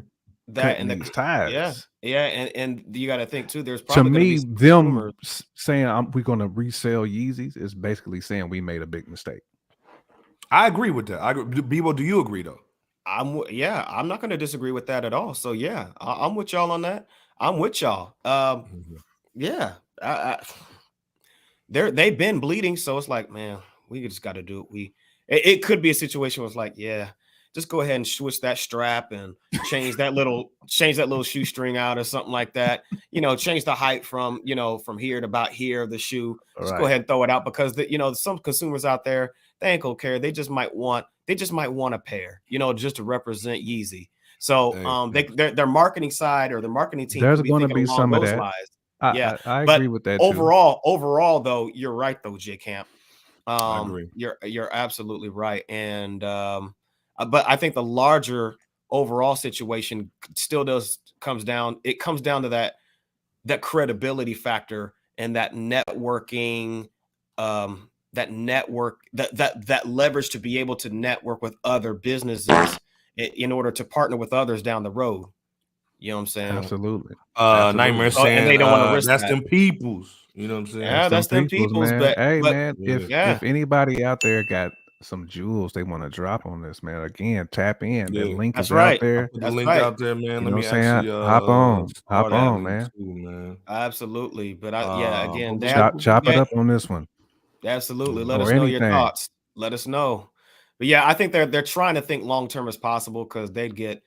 That and these ties. And you got to think too. There's probably to me them consumers saying we're going to resell Yeezys is basically saying we made a big mistake. I agree with that. Bebo, do you agree though? I'm not going to disagree with that at all. So I'm with y'all on that. I'm with y'all. They've been bleeding, so it's like, man, we just got to do it. It could be a situation where it's like, just go ahead and switch that strap and change that little shoestring out or something like that. Change the height from here to about here of the shoe. Just go ahead and throw it out, because some consumers out there, they ain't gonna care. They just might want a pair, just to represent Yeezy. So their marketing side or their marketing team, there's going to be some of that. I agree with that. Overall, though, you're right though, J Camp. I agree. You're absolutely right. And but I think the larger overall situation still comes down to that credibility factor and that networking, that leverage to be able to network with other businesses in order to partner with others down the road. You know what I'm saying? Absolutely. Nightmare saying and they don't want to risk that's that. them peoples. You know what I'm saying? Yeah, that's them peoples. man. But hey, but, man, yeah. if anybody out there got some jewels they want to drop on this, man, again, tap in. Yeah. That link That's is right. out there. Put the link out there, man. You Let know me what I'm saying? actually Hop on, man. man. Too, man. Absolutely. But again, chop it up on this one. Absolutely. Let Or us know anything. your thoughts. Let us know. But yeah, I think they're trying to think long term as possible because they'd get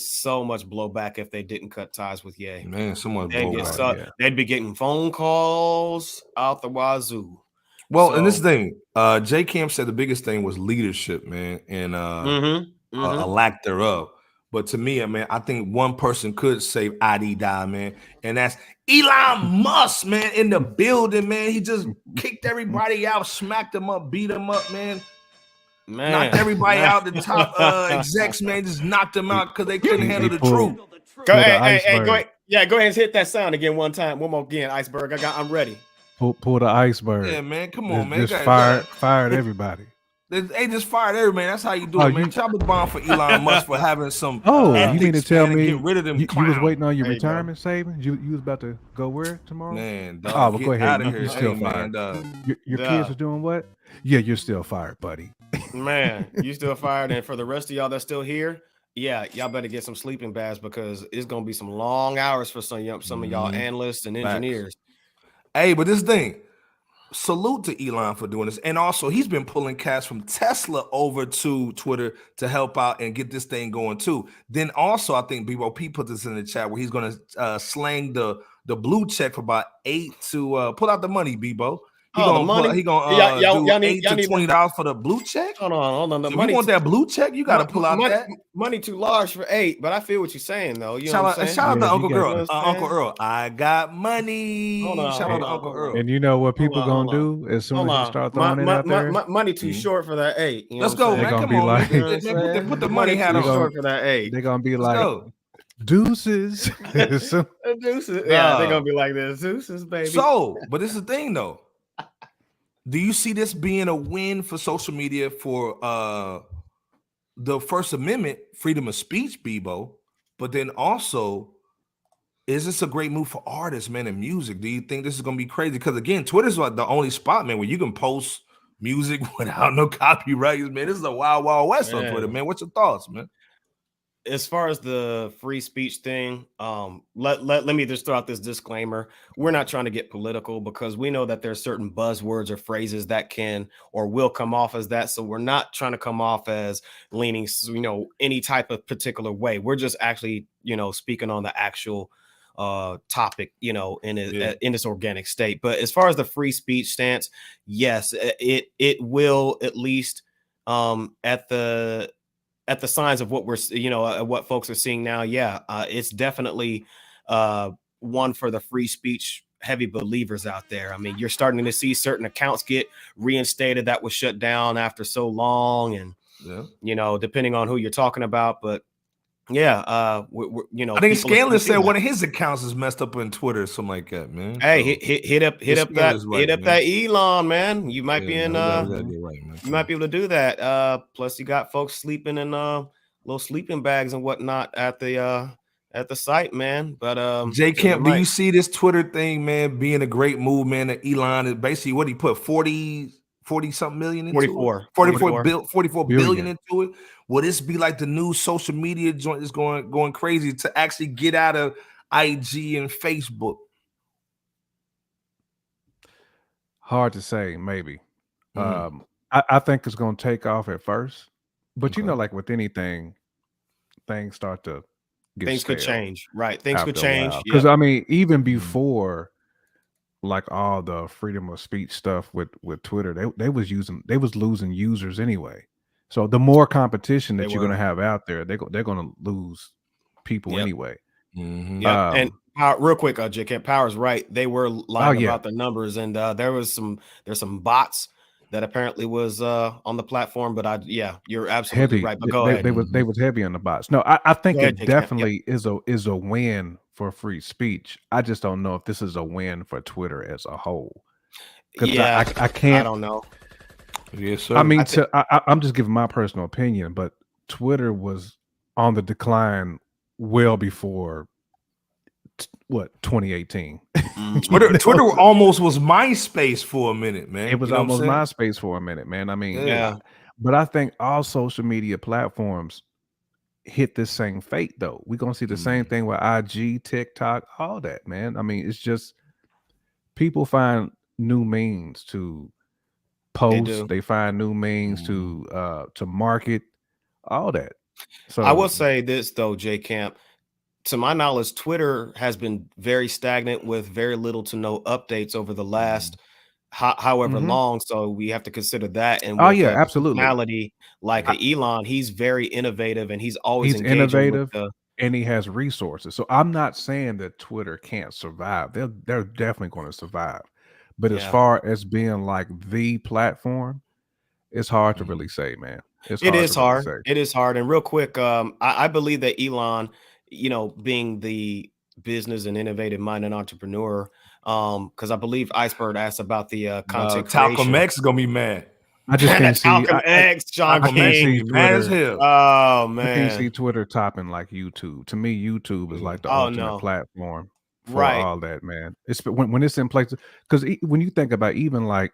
so much blowback if they didn't cut ties with Ye. Man, someone they'd be getting phone calls out the wazoo. Well, and this thing, J Camp said the biggest thing was leadership, man, and a lack thereof. But to me, man, I think one person could save Adidas, man, and that's Elon Musk, man, in the building, man. He just kicked everybody out, smacked them up, beat them up, man. Knocked everybody out, the top execs, man, just knocked them out because they couldn't handle the truth. Go ahead, go ahead. Yeah, go ahead and hit that sound again one more again, Iceberg. I'm ready. Pull the iceberg. Yeah, man, come on, man. Just fired everybody. They just fired everybody, man. That's how you do it, man. Chop the bomb for Elon Musk for having some. You mean to tell me get rid of them? You was waiting on your retirement savings? You was about to go where tomorrow? Man, dog, go ahead. You're still fired. Your kids are doing what? Yeah, you're still fired, buddy. Man, you still fired. And for the rest of y'all that's still here, yeah, y'all better get some sleeping bags because it's gonna be some long hours for some of y'all analysts and engineers. Hey, but this thing, salute to Elon for doing this. And also, he's been pulling cash from Tesla over to Twitter to help out and get this thing going too. Then also, I think BOP put this in the chat where he's going to slang the blue check for about 8 to pull out the money, Bebo. He gonna do $8 to $20 for the blue check. Hold on. If you want that blue check, you got to pull out that money too large for 8. But I feel what you're saying though. You know what I'm saying? Shout out to Uncle Earl. Uncle Earl, I got money. Shout out to Uncle Earl. And you know what people gonna do as soon as you start throwing it out there? Money too short for that 8. Let's go, man. Come on, like, man. Put the money hat on. Short for that 8. They're gonna be like deuces. Deuces. Yeah, they're gonna be like this. Deuces, baby. So, but it's the thing though. Do you see this being a win for social media for the First Amendment, freedom of speech, Bebo? But then also, is this a great move for artists, man, and music? Do you think this is going to be crazy? Because again, Twitter's like the only spot, man, where you can post music without no copyrights, man. This is a wild, wild west on Twitter, man. What's your thoughts, man? As far as the free speech thing, let me just throw out this disclaimer. We're not trying to get political because we know that there's certain buzzwords or phrases that can or will come off as that. So we're not trying to come off as leaning, any type of particular way. We're just actually, speaking on the actual topic, in its organic state. But as far as the free speech stance, yes, it will at least at the signs of what we're, what folks are seeing now. Yeah, it's definitely one for the free speech heavy believers out there. I mean, you're starting to see certain accounts get reinstated that was shut down after so long, and depending on who you're talking about, but yeah, I think Scanlon said one of his accounts is messed up on Twitter or something like that, man. Hey, hit up that Elon, man. You might be in you might be able to do that. Plus you got folks sleeping in little sleeping bags and whatnot at the site, man. But J Camp, do you see this Twitter thing, man, being a great move, man? That Elon is basically what he put 40 something million into 44 billion into it. Will this be like the new social media joint is going crazy to actually get out of IG and Facebook? Hard to say, maybe. I think it's going to take off at first, but like with anything, things start to get things stale could change, right? Things could change because I mean, even before like all the freedom of speech stuff with Twitter, they was losing users anyway. So the more competition that you're going to have out there, they're going to lose people anyway. And real quick, JK, Power's right. They were lying about the numbers, and there's some bots that apparently was on the platform. But you're absolutely right. But go ahead. They was heavy on the bots. No, I think it definitely is a win for free speech. I just don't know if this is a win for Twitter as a whole. I can't. I don't know. Yes, sir. I mean, I'm just giving my personal opinion, but Twitter was on the decline well before 2018. Twitter almost was MySpace for a minute, man. It was almost MySpace for a minute, man. I mean, but I think all social media platforms hit this same fate, though. We're gonna see the same thing with IG, TikTok, all that, man. I mean, it's just people find new means to post. They find new means to market, all that. So I will say this though, J Camp. To my knowledge, Twitter has been very stagnant with very little to no updates over the last however long. So we have to consider that. And absolutely. Personality like Elon, he's very innovative and he's always innovative and he has resources. So I'm not saying that Twitter can't survive. They're definitely going to survive. But as far as being like the platform, it's hard to really say, man. It is hard. It is hard. And real quick, I believe that Elon, being the business and innovative minded entrepreneur, because I believe Iceberg asked about the content creation. Talcum X is gonna be mad. I just can't see Talcum X, John King, mad as hell. Oh man, I can't see Twitter topping like YouTube. To me, YouTube is like the ultimate platform for all that, man. It's when it's in places, because when you think about even like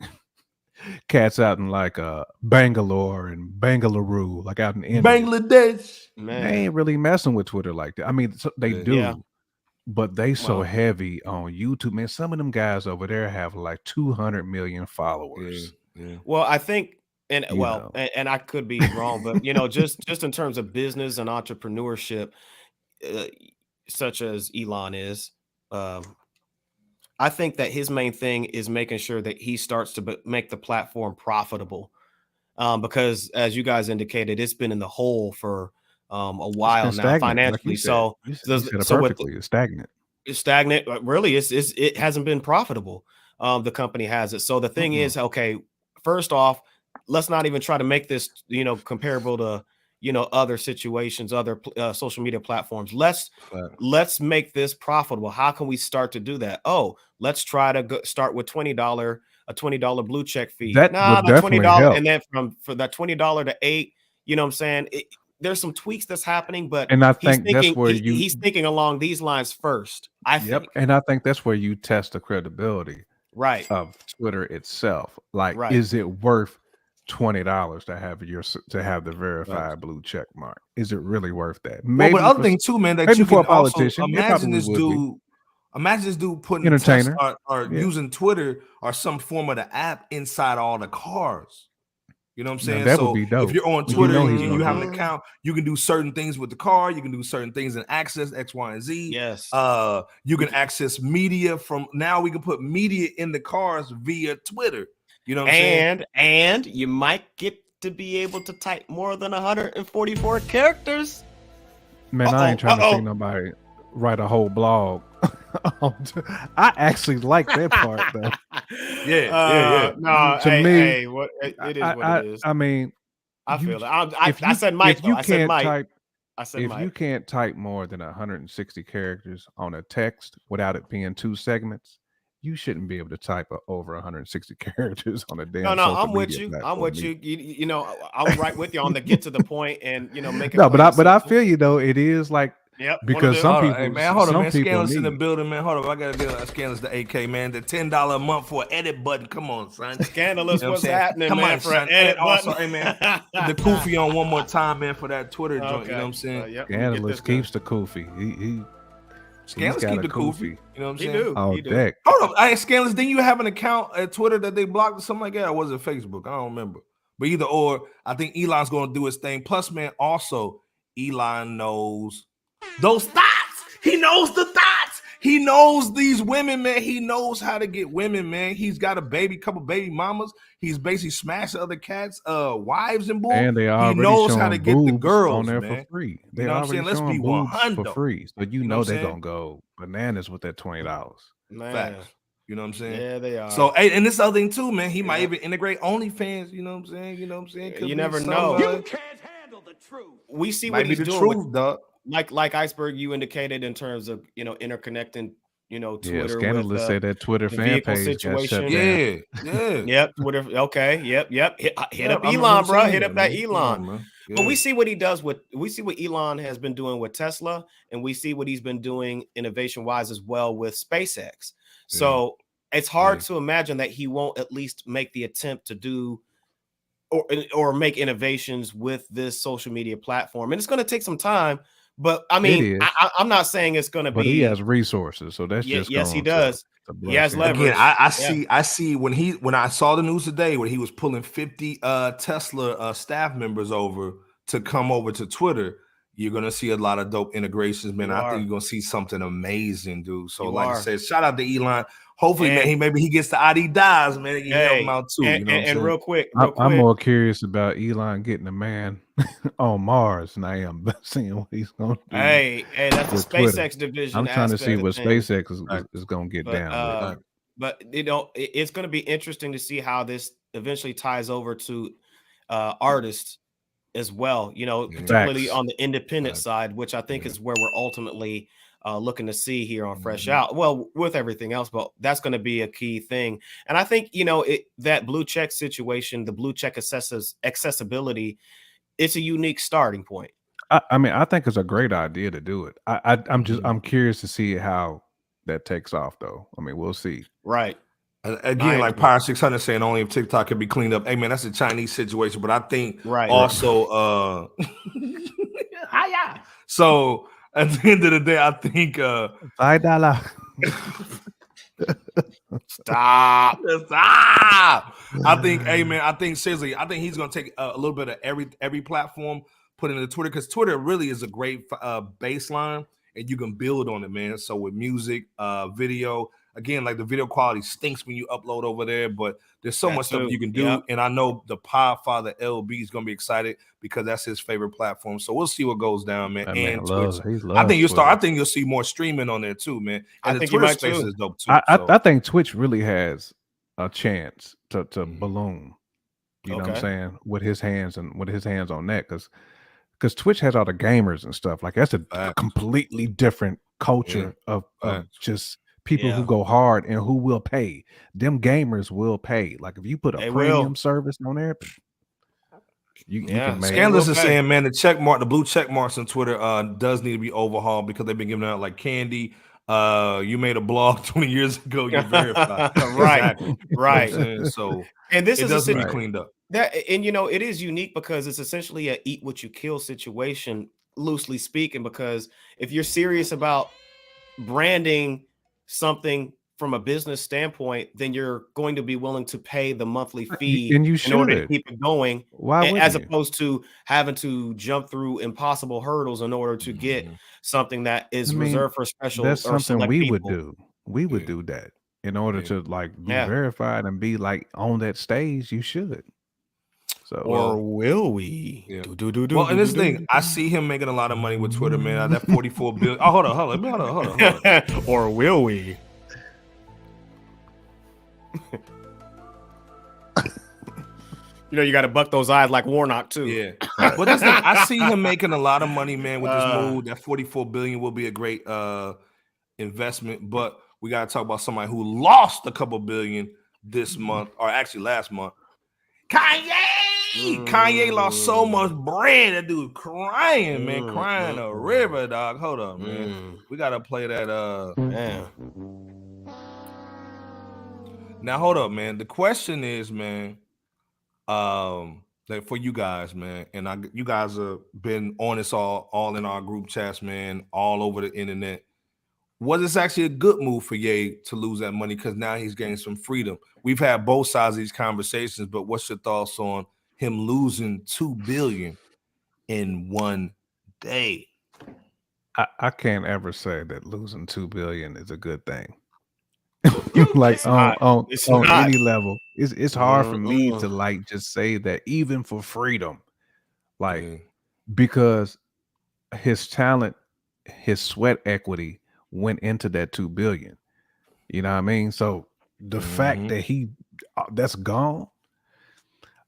cats out in like Bangalore and Bengaluru, like out in India, Bangladesh, man, they ain't really messing with Twitter like that. I mean, they do, but they so heavy on YouTube, man. Some of them guys over there have like 200 million followers. Yeah. Well, I think, and I could be wrong, but just in terms of business and entrepreneurship, such as Elon is, I think that his main thing is making sure that he starts to make the platform profitable, because as you guys indicated, it's been in the hole for a while now financially. Like it's stagnant. It's stagnant. Really, it hasn't been profitable. The company has it. So the thing is, okay, first off, let's not even try to make this comparable to other situations, other social media platforms. Let's make this profitable. How can we start to do that? Oh, let's try to start with $20, a $20 blue check fee. That would definitely help. And then for that $20 to $8, you know what I'm saying? There's some tweaks that's happening, but I think that's where he's thinking along these lines first. I think, and I think that's where you test the credibility of Twitter itself. Like, is it worth $20 to have the verified blue check mark? Is it really worth that? Maybe but other thing too, man, that you for can a politician. Imagine this dude putting entertainer or using Twitter or some form of the app inside all the cars. You know what I'm saying? That would be dope. If you're on Twitter and you have an account, you can do certain things with the car. You can do certain things and access X, Y, and Z. Yes. You can access media from now. We can put media in the cars via Twitter. You know what I'm saying? And you might get to be able to type more than 144 characters. Man, I ain't trying to see nobody write a whole blog. I actually like that part though. Yeah. No, to me, it is what it is. I mean, I feel it. I said Mike. I said Mike. If you can't type more than 160 characters on a text without it being 2 segments, you shouldn't be able to type over 160 characters on a damn. No, I'm with you. I'm with you. You know, I'm right with you on the get to the point and make it. No, but I feel you though. It is like. Yep. Because some people, hey man, hold on, man. Scandalous in the building, man. Hold on, I gotta get Scandalous to AK, man. The $10 a month for an edit button. Come on, son. Scandalous, what's happening, man? On, for an edit button. Also, hey man, the Koofy on one more time, man, for that Twitter joint. You know what I'm saying? Scandalous keeps the Koofy. Scandalous keep the Koofy. You know what I'm saying? Oh, deck. Hold on, Scandalous. Didn't you have an account at Twitter that they blocked or something like that, or was it Facebook? I don't remember. But either or, I think Elon's gonna do his thing. Plus, man, also Elon knows those thoughts. He knows the thoughts. He knows these women, man. He knows how to get women, man. He's got couple baby mamas. He's basically smashed other cats, wives and boobs. And they already he knows how to get the girls on there man. For free. They you know what I'm saying? Let's be 100 for free. So you know they're gonna go bananas with that $20. Facts. You know what I'm saying? Yeah, they are. So, and this other thing too, man. He might even integrate OnlyFans. You know what I'm saying? You know what I'm saying? You never know. You can't handle the truth. We see might what he's be the doing. Truth, dog. Like Iceberg, you indicated in terms of interconnecting Twitter with scandalous say that Twitter the fan vehicle page got shut situation. down. Yep, Twitter. Okay, yep. Hit up Elon, bro. Hit up that Elon. But we see what he does we see what Elon has been doing with Tesla, and we see what he's been doing innovation-wise as well with SpaceX. So it's hard to imagine that he won't at least make the attempt to do or make innovations with this social media platform. And it's going to take some time. But I mean, I'm not saying it's going to be. But he has resources, so that's just. Yes, he does. He has leverage. Again, I see when I saw the news today when he was pulling 50 Tesla staff members over to come over to Twitter. You're gonna see a lot of dope integrations, man. I think you're gonna see something amazing, dude. So, I said, shout out to Elon. Hopefully, man, maybe he gets the Adidas, man. He help him out too. And real quick, I'm more curious about Elon getting a man on Mars than I am seeing what he's gonna do. Hey, that's the SpaceX division. I'm trying to see what SpaceX is gonna get down with. But it's gonna be interesting to see how this eventually ties over to artists as well, particularly on the independent side, which I think is where we're ultimately looking to see here on Fresh Out. Well, with everything else, but that's going to be a key thing. And I think, that blue check situation, the blue check accessibility, it's a unique starting point. I mean, I think it's a great idea to do it. I'm curious to see how that takes off, though. I mean, we'll see. Right. Again, like Power 600 saying only if TikTok can be cleaned up. Hey, man, that's a Chinese situation, but I think also so at the end of the day, I think $5. Stop. I think, hey man, I think seriously, I think he's gonna take a little bit of every platform, put it into Twitter, because Twitter really is a great baseline and you can build on it, man. So with music, video. Again, like the video quality stinks when you upload over there, but there's so much stuff you can do. Yep. And I know the Podfather LB is gonna be excited because that's his favorite platform. So we'll see what goes down, man. And Twitch. I think I think you'll see more streaming on there too, man. And the Twitter space is dope too. I think Twitch really has a chance to balloon. You know what I'm saying? With his hands on that, because Twitch has all the gamers and stuff. Like that's a completely different culture of just people who go hard and who will pay. Them gamers will pay. Like if you put a premium service on there, you can make. Scandalous is saying, man, the blue check marks on Twitter does need to be overhauled because they've been giving out like candy. You made a blog 20 years ago. You're verified. Right. So and this does need to be cleaned up. It is unique because it's essentially a eat what you kill situation, loosely speaking. Because if you're serious about branding something from a business standpoint, then you're going to be willing to pay the monthly fee in order to keep it going. Why as opposed to having to jump through impossible hurdles in order to get something that is reserved for special. That's something we would people. do. We would do that in order to like be verified and be like on that stage. You should. So, or will we? Well, and this thing, I see him making a lot of money with Twitter, man. That 44 billion. Oh, hold on. Or will we? You got to buck those eyes like Warnock too. Yeah, but this thing, I see him making a lot of money, man, with this move. That 44 billion will be a great investment, but we got to talk about somebody who lost a couple billion this month, or actually last month. Kanye lost so much bread. That dude crying, man, crying a river, dog. Hold up, man. We gotta play that. Now hold up, man. The question is, man, that for you guys, man, and you guys have been on this all in our group chats, man, all over the internet. Was this actually a good move for Ye to lose that money? Because now he's getting some freedom. We've had both sides of these conversations, but what's your thoughts on him losing $2 billion in one day? I can't ever say that losing $2 billion is a good thing. Like on any level, it's hard for me to like just say that, even for freedom, like because his talent, his sweat equity went into that $2 billion. You know what I mean? So the fact that that's gone,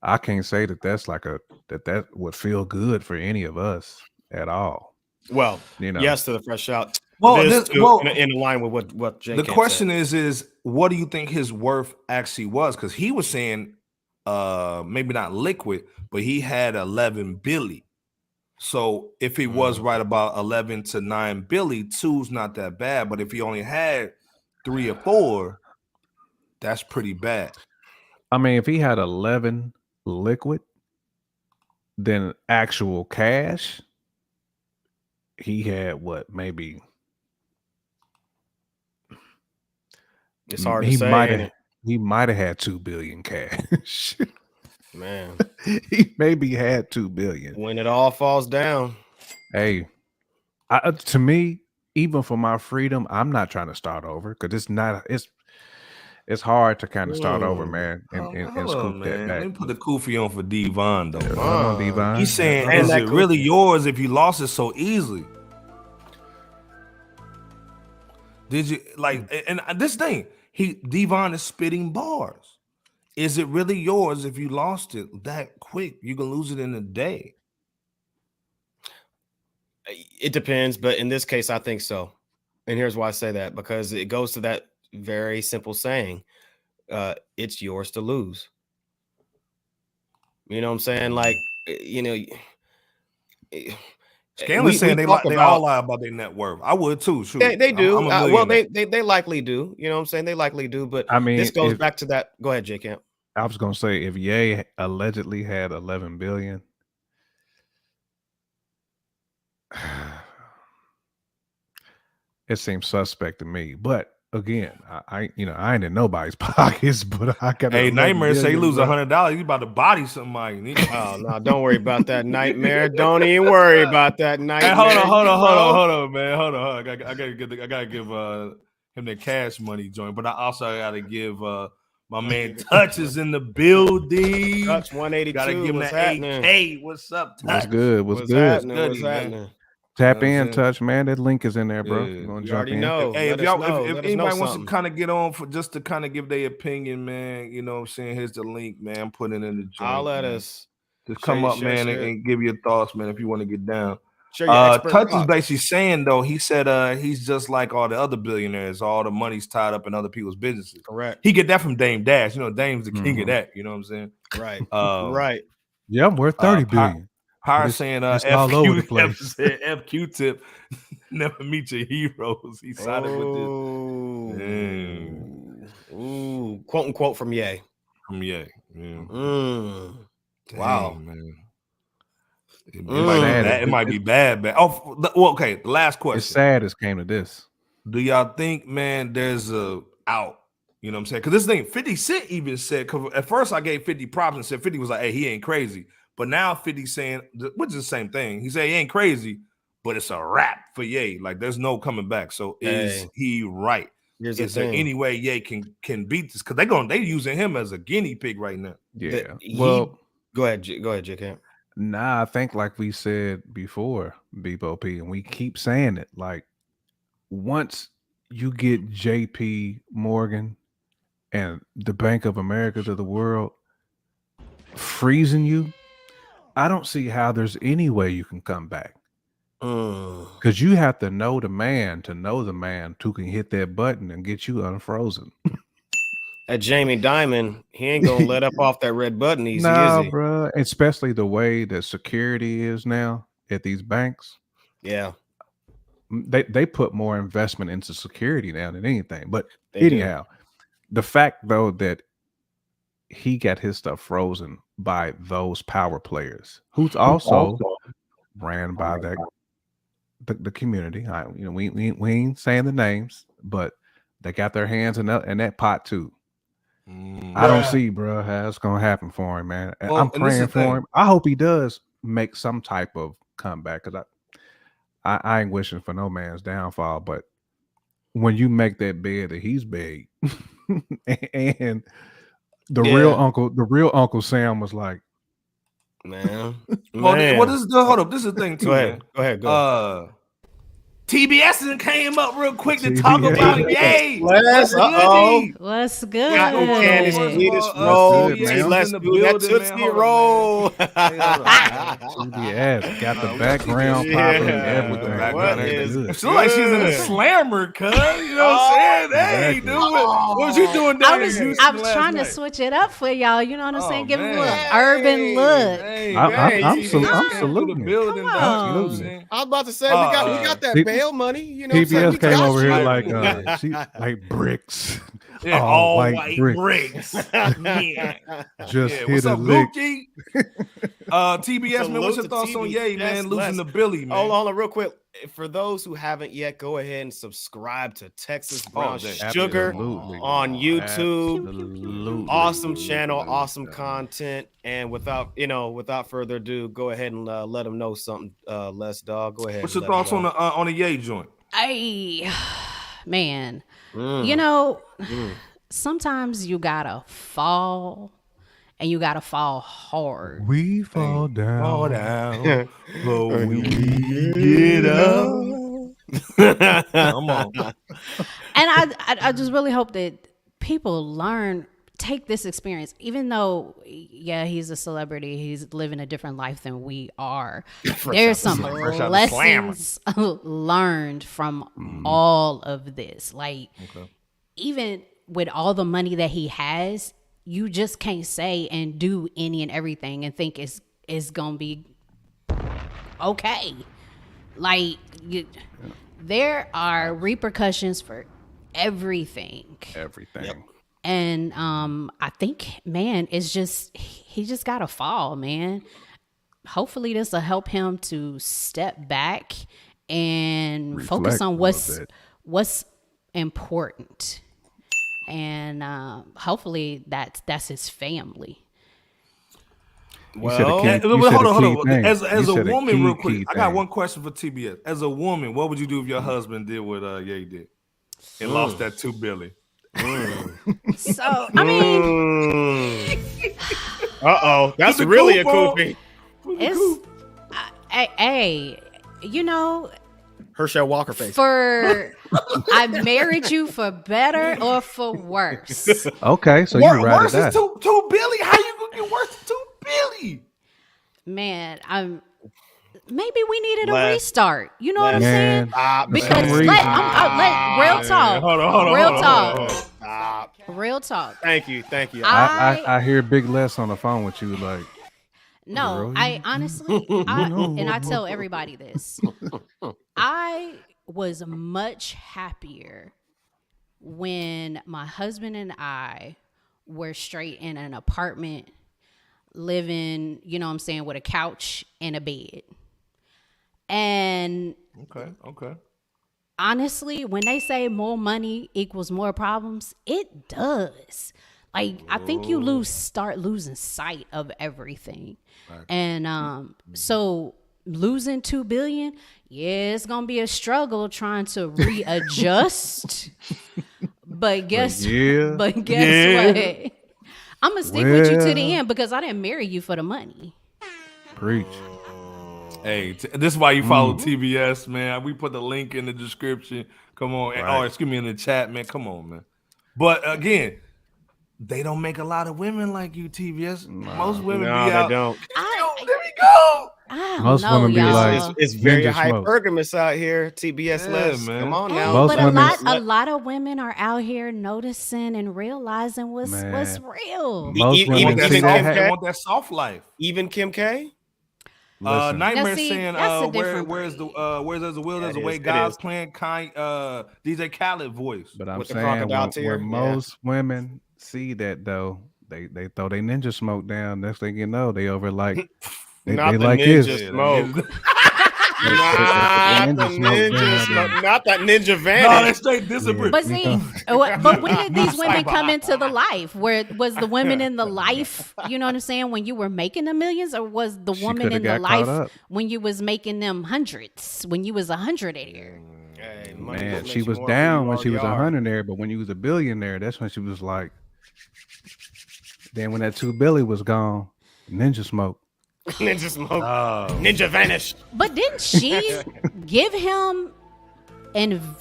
I can't say that that's like that would feel good for any of us at all. Well, yes to the Fresh Out. in line with what Jay the question said. is what do you think his worth actually was? Because he was saying maybe not liquid, but he had 11 billion. So if he was right about 11 to 9 billion, 2's not that bad. But if he only had 3 or 4, that's pretty bad. I mean, if he had 11 liquid, then actual cash, he had what? Maybe it's hard to say. He might have had 2 billion cash. Man, he maybe had 2 billion. When it all falls down. Hey, to me, even for my freedom, I'm not trying to start over because it's hard to kind of start over, man, and scoop that back. Let me put the kufi on for Devon though. On Devon. He's saying, is it really yours if you lost it so easily? Did you and this thing? Devon is spitting bars. Is it really yours if you lost it that quick? You can lose it in a day. It depends, but in this case, I think so. And here's why I say that, because it goes to that very simple saying, it's yours to lose. You know what I'm saying? Like, you know, Scanlon's saying they all lie about their net worth. I would too. Shoot. They do. Well, they likely do. You know what I'm saying? They likely do. But I mean, this goes back to that. Go ahead, J Camp. I was gonna say, if Ye allegedly had 11 billion, it seems suspect to me. But again, I ain't in nobody's pockets, but I got. Hey, Nightmare say you lose $100, you about to body somebody. Oh no, don't worry about that, Nightmare. Don't even worry about that, Nightmare. Hey, hold on, man. Hold on. I gotta give him the cash money joint, but I also gotta give my man Touch is in the building. Touch 182. Gotta give him that AK. What's up, Touch? What's good? What's happening? Tap in, Touch, man. That link is in there, bro. You already know. Hey, if anybody wants to kind of get on for just to kind of give their opinion, man, you know what I'm saying? Here's the link, man. I'm putting it in the joint. I'll let us just come up, man, and give your thoughts, man, if you want to get down. Touch is basically saying, though, he said he's just like all the other billionaires, all the money's tied up in other people's businesses. Correct. He get that from Dame Dash. You know, Dame's the king of that. You know what I'm saying? Right. Right. Yeah, I'm worth 30 billion. Hire saying all over the place. FQ tip, never meet your heroes. He sided with this. Ooh, quote unquote from Ye. From Ye. Wow, man. It might be bad. Oh, well, okay. The last question. It's sad as came to this. Do y'all think, man, there's a out? You know what I'm saying? Because this thing, 50 Cent even said, because at first I gave 50 props and said 50 was like, hey, he ain't crazy. But now 50 saying, which is the same thing. He said he ain't crazy, but it's a wrap for Ye. Like there's no coming back. So is he right? Is there any way Ye can beat this? Because they using him as a guinea pig right now. Yeah. Go ahead, J Camp. Nah, I think like we said before, Bebo P, and we keep saying it. Like once you get JP Morgan and the Bank of America to the world freezing you, I don't see how there's any way you can come back. Because you have to know the man who can hit that button and get you unfrozen. At Jamie Dimon, he ain't gonna let up off that red button easy, nah, is he? Bro. Especially the way that security is now at these banks. Yeah. They put more investment into security now than anything. But anyhow, the fact though that he got his stuff frozen by those power players, who's also ran by the community. We ain't saying the names, but they got their hands in that pot too. I don't see, bro, how it's gonna happen for him, man. Well, I'm praying for him. I hope he does make some type of comeback, because I ain't wishing for no man's downfall. But when you make that bed that he's big, and the real Uncle Sam was like, man. Well, this is the thing too. Go ahead. TBS came up real quick to talk about it. Yay! What's good? Got Candace Swedish roll. Let's do that Tootsie Roll. TBS got the background popping and everything. She look like she's in a slammer, cuz. You know what I'm saying? Hey, dude, what was you doing down in Houston I was trying to switch it up for y'all. You know what I'm saying? Give it a little urban look. I'm saluting. I was about to say we got that bail money. You know, TBS came over here like she like bricks. Yeah, all white bricks. Just hit a lick. TBS, man, what's your thoughts on Ye, man, losing to Billy, man? Hold on, real quick. For those who haven't yet, go ahead and subscribe to Texas Brown Sugar on YouTube. Absolutely. Awesome channel, awesome content. And without further ado, go ahead and let them know something. Les Dog, go ahead. What's your thoughts on the Ye joint? Hey, man, you know, sometimes you gotta fall, and you gotta fall hard. We fall down, but we get up. Come on. And I just really hope that people take this experience, even though, yeah, he's a celebrity, he's living a different life than we are. There's some lessons learned from all of this. Like, even with all the money that he has, you just can't say and do any and everything and think it's gonna be okay. Like, there are repercussions for everything. Everything. And I think, man, he just gotta fall, man. Hopefully this will help him to step back and focus on what's important. And hopefully that's his family. Well, hold on. As a woman, real quick, I got one question for TBS. As a woman, what would you do if your husband did what Ye did and lost that $2 billion? So I mean, that's really a coupie. It's hey, you know, Herschel Walker face. I married you for better or for worse. Okay, so you ride worse that. Is $2 billion. How you gonna get worse than $2 billion? Man, maybe we needed a restart. You know what I'm saying? Because real talk. Hold on. Real talk. Thank you. I hear Big Les on the phone with you, like. No, girl, I honestly, and I tell everybody this. I was much happier when my husband and I were straight in an apartment, living, you know what I'm saying, with a couch and a bed. And okay. Honestly, when they say more money equals more problems, it does. Like, I think you start losing sight of everything. Right. And so losing $2 billion, yeah, it's gonna be a struggle trying to readjust. but guess what? I'm gonna stick with you to the end because I didn't marry you for the money. Preach. Hey, this is why you follow TBS, man. We put the link in the description. Come on. Right. Excuse me, in the chat, man. Come on, man. But again, they don't make a lot of women like you, TBS. Most women be out. They don't. There we go. Most women be like, it's very hypergamous out here. TBS man. Come on now. But a lot of women are out here noticing and realizing what's real. Most women want that soft life. Even Kim K. Nightmare saying, where's the will, there's a way. God's playing DJ Khaled voice. But I'm saying when most women see that though, they throw their ninja smoke down. Next thing you know, they over like they like ninja smoke. Not that ninja van. No, that's straight discipline. But see, but when did these women come into the life? Where was the women in the life? You know what I'm saying? When you were making the millions, or was the woman in the life when you was making them hundreds? When you was 100-aire? Hey, man, she was down when she was 100-aire, but when you was a billionaire, that's when she was like. Then when that $2 billion was gone, ninja smoke. Ninja smoke. Ninja vanished. But didn't she give him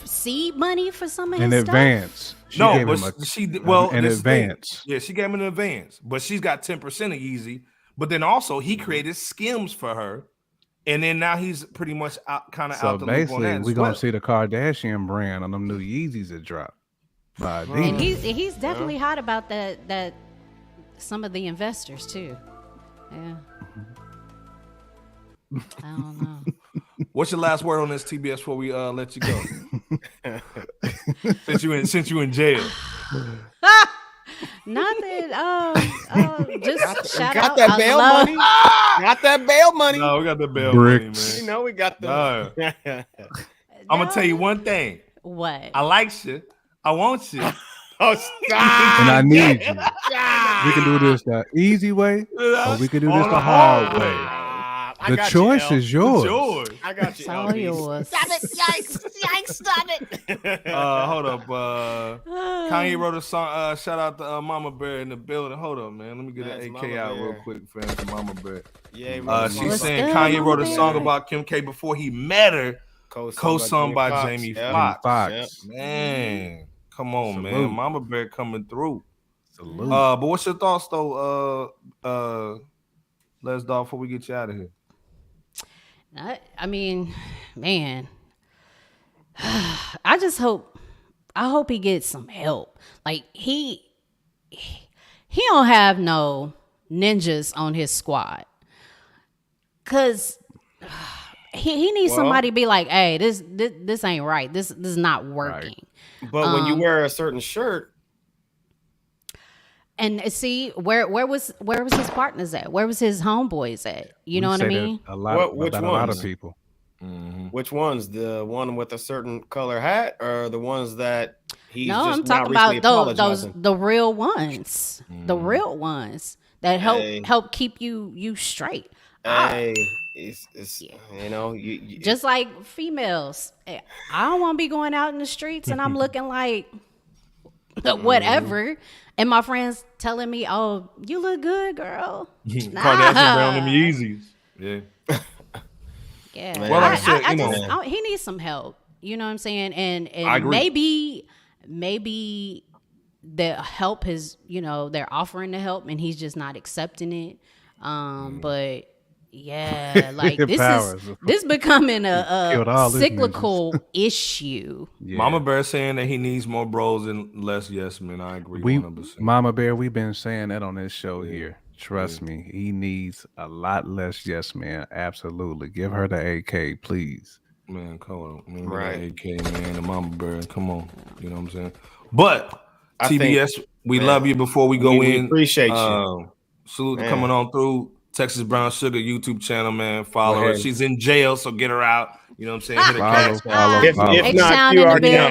seed money for some of in his advance. stuff? No, but she well in advance. Yeah, she gave him in advance, but she's got 10% of Yeezy. But then also he created Skims for her, and then now he's pretty much kind of out the loop on that. So basically, we're gonna see the Kardashian brand on them new Yeezys that drop. And he's definitely hot about that. Some of the investors too. Yeah. I don't know. What's your last word on this, TBS, before we let you go? since you in jail. Nothing. Just shout got out. that bail money. Got that bail money. No, we got the bail Bricks. money, man. You know we got the. I'm gonna tell you one thing. What? I like you. I want you. Oh, stop. And I need you. We can do this the easy way, or we can do this the hard way. The choice is yours. I got you. It's all yours. Stop it! Yikes! Stop it! Hold up. Kanye wrote a song. Shout out to Mama Bear in the building. Hold up, man. Let me get an AK out real quick, fans. To Mama Bear. Yeah. She's saying Kanye wrote a song about Kim K before he met her. Co-sung by Jamie Foxx. Man, come on, man. Mama Bear coming through. Salute. But what's your thoughts though? Les Dog, before we get you out of here. I mean, man, I hope he gets some help. Like he don't have no ninjas on his squad, cause he needs somebody to be like, hey, this ain't right. This is not working. Right. But when you wear a certain shirt. And see, where was his partners at? Where was his homeboys at? You know what I mean? A lot of people. Mm-hmm. Which ones? The one with a certain color hat, or the ones that he's No, just I'm talking about those the real ones, the real ones that help keep you straight. Hey, it's you know you just like females. I don't want to be going out in the streets and I'm looking like whatever. And my friends telling me, "Oh, you look good, girl." Kardashian brown them Yeezys. Yeah. Yeah. Well, like I said, he needs some help. You know what I'm saying? And I agree. maybe the help is, they're offering the help and he's just not accepting it. But yeah, like this becoming a cyclical issue. Yeah. Mama Bear saying that he needs more bros and less yes men. I agree 100%. Mama Bear, we've been saying that on this show here. Trust me, he needs a lot less yes man. Absolutely. Give her the AK, please. Man, come on. Right. AK, man, the Mama Bear. Come on. You know what I'm saying? But TBS, we love you before we go in. Appreciate you. Salute to coming on through. Texas Brown Sugar YouTube channel, man. Follow her. She's in jail, so get her out. You know what I'm saying? Hit follow. If not, you already know.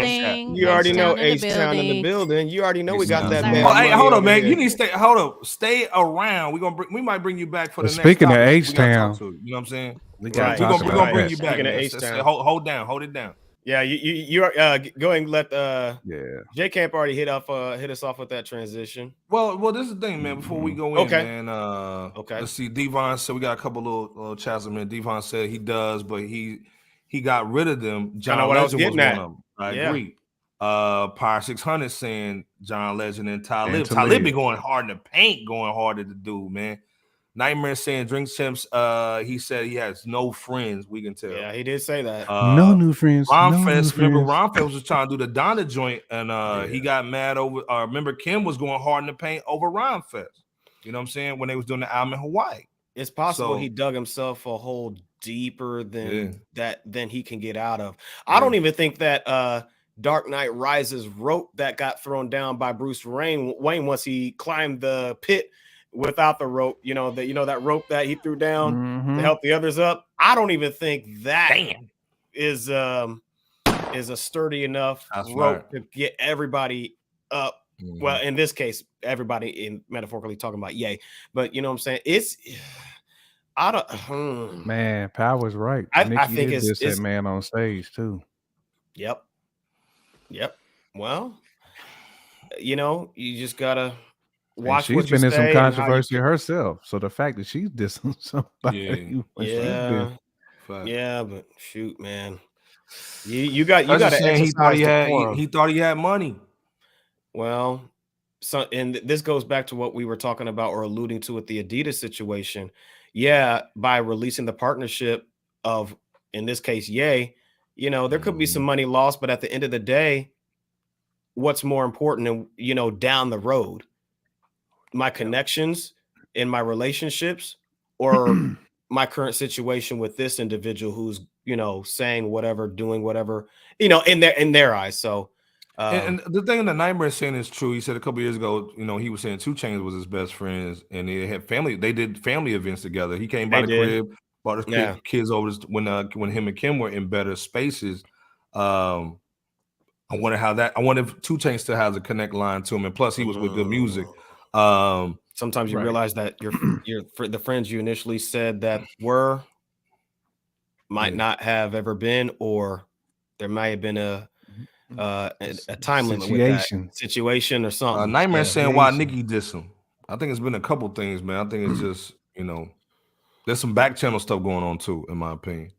You already know H-Town in the building. You already know we got that. Hey, hold on, man. You need to stay. Hold up. Stay around. We might bring you back for the next. Speaking of H-Town, you know what I'm saying? We're gonna bring you back. Hold it down. Yeah, you are go ahead and let J Camp already hit us off with that transition. Well, this is the thing, man. Before we go in, man. Let's see. Devon said we got a couple little chats, man. Devon said he does, but he got rid of them. John Legend was one of them. I agree. Power 600 saying John Legend and Talib. Talib be going hard in the paint, going hard at the dude, man. Nightmare saying Drink Champs, he said he has no friends. We can tell. Yeah, he did say that. No new friends. Ron Fest was trying to do the Donna joint, and he got mad over. Remember, Kim was going hard in the paint over Ron Fest. You know what I'm saying? When they was doing the album in Hawaii. It's possible he dug himself a hole deeper than he can get out of. I don't even think that Dark Knight Rises rope that got thrown down by Bruce Wayne once he climbed the pit without the rope, that rope that he threw down to help the others up. I don't even think that is a sturdy enough rope to get everybody up. Well, in this case, everybody in metaphorically talking about Ye, but you know what I'm saying? It's man, Power's right. I think it's that man on stage too. Yep. Well, you just gotta watch. She's been in some controversy herself, so the fact that she's dissing somebody, but shoot, man, You got to exercise decorum. He thought he had money. Well, so and this goes back to what we were talking about or alluding to with the Adidas situation. Yeah, by releasing the partnership of, in this case, Ye, there could be some money lost, but at the end of the day, what's more important and down the road, my connections in my relationships or my current situation with this individual who's saying whatever, doing whatever, in their eyes. So and the thing that Nightmare is saying is true. He said a couple years ago, he was saying 2 Chainz was his best friends, and they had family. They did family events together. He came by the crib, brought his kids over when him and Kim were in better spaces. I wonder if 2 Chainz still has a connect line to him, and plus he was with good music. Sometimes you realize that the friends you initially said that might not have ever been, or there might have been a time limit with that situation or something. Nightmare saying why Nicki diss him. I think it's been a couple things, man. I think it's just there's some back channel stuff going on too, in my opinion.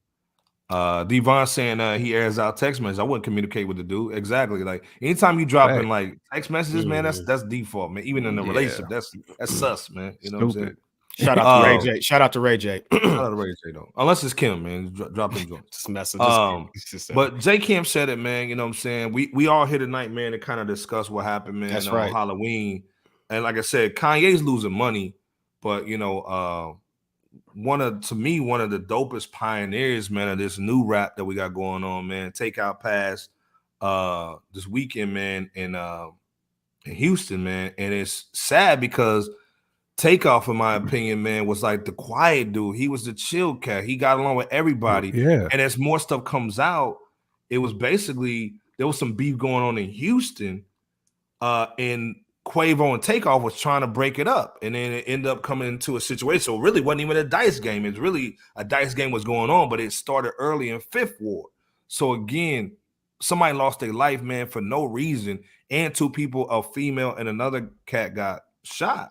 Devon saying he airs out text messages. I wouldn't communicate with the dude. Exactly. Like anytime you drop in like text messages, man, that's default, man. Even in a relationship, that's sus, man. You know what I'm saying? Shout out to Ray J. Shout out to Ray J. Shout out to Ray J though. Unless it's Kim, man. Drop them joints. Just messing. But J Kim said it, man. You know what I'm saying? We all here tonight, man, to kind of discuss what happened, man. That's on right. Halloween. And like I said, Kanye's losing money, but one of the dopest pioneers, man, of this new rap that we got going on, man. Takeout passed this weekend, man, in Houston, man. And it's sad because Takeoff, in my opinion, man, was like the quiet dude. He was the chill cat. He got along with everybody. Yeah. And as more stuff comes out, it was basically there was some beef going on in Houston, and Quavo and Takeoff was trying to break it up, and then it ended up coming into a situation. So it really wasn't even a dice game. It's really a dice game was going on, but it started early in Fifth Ward. So again, somebody lost their life, man, for no reason, and 2 people, a female and another cat, got shot.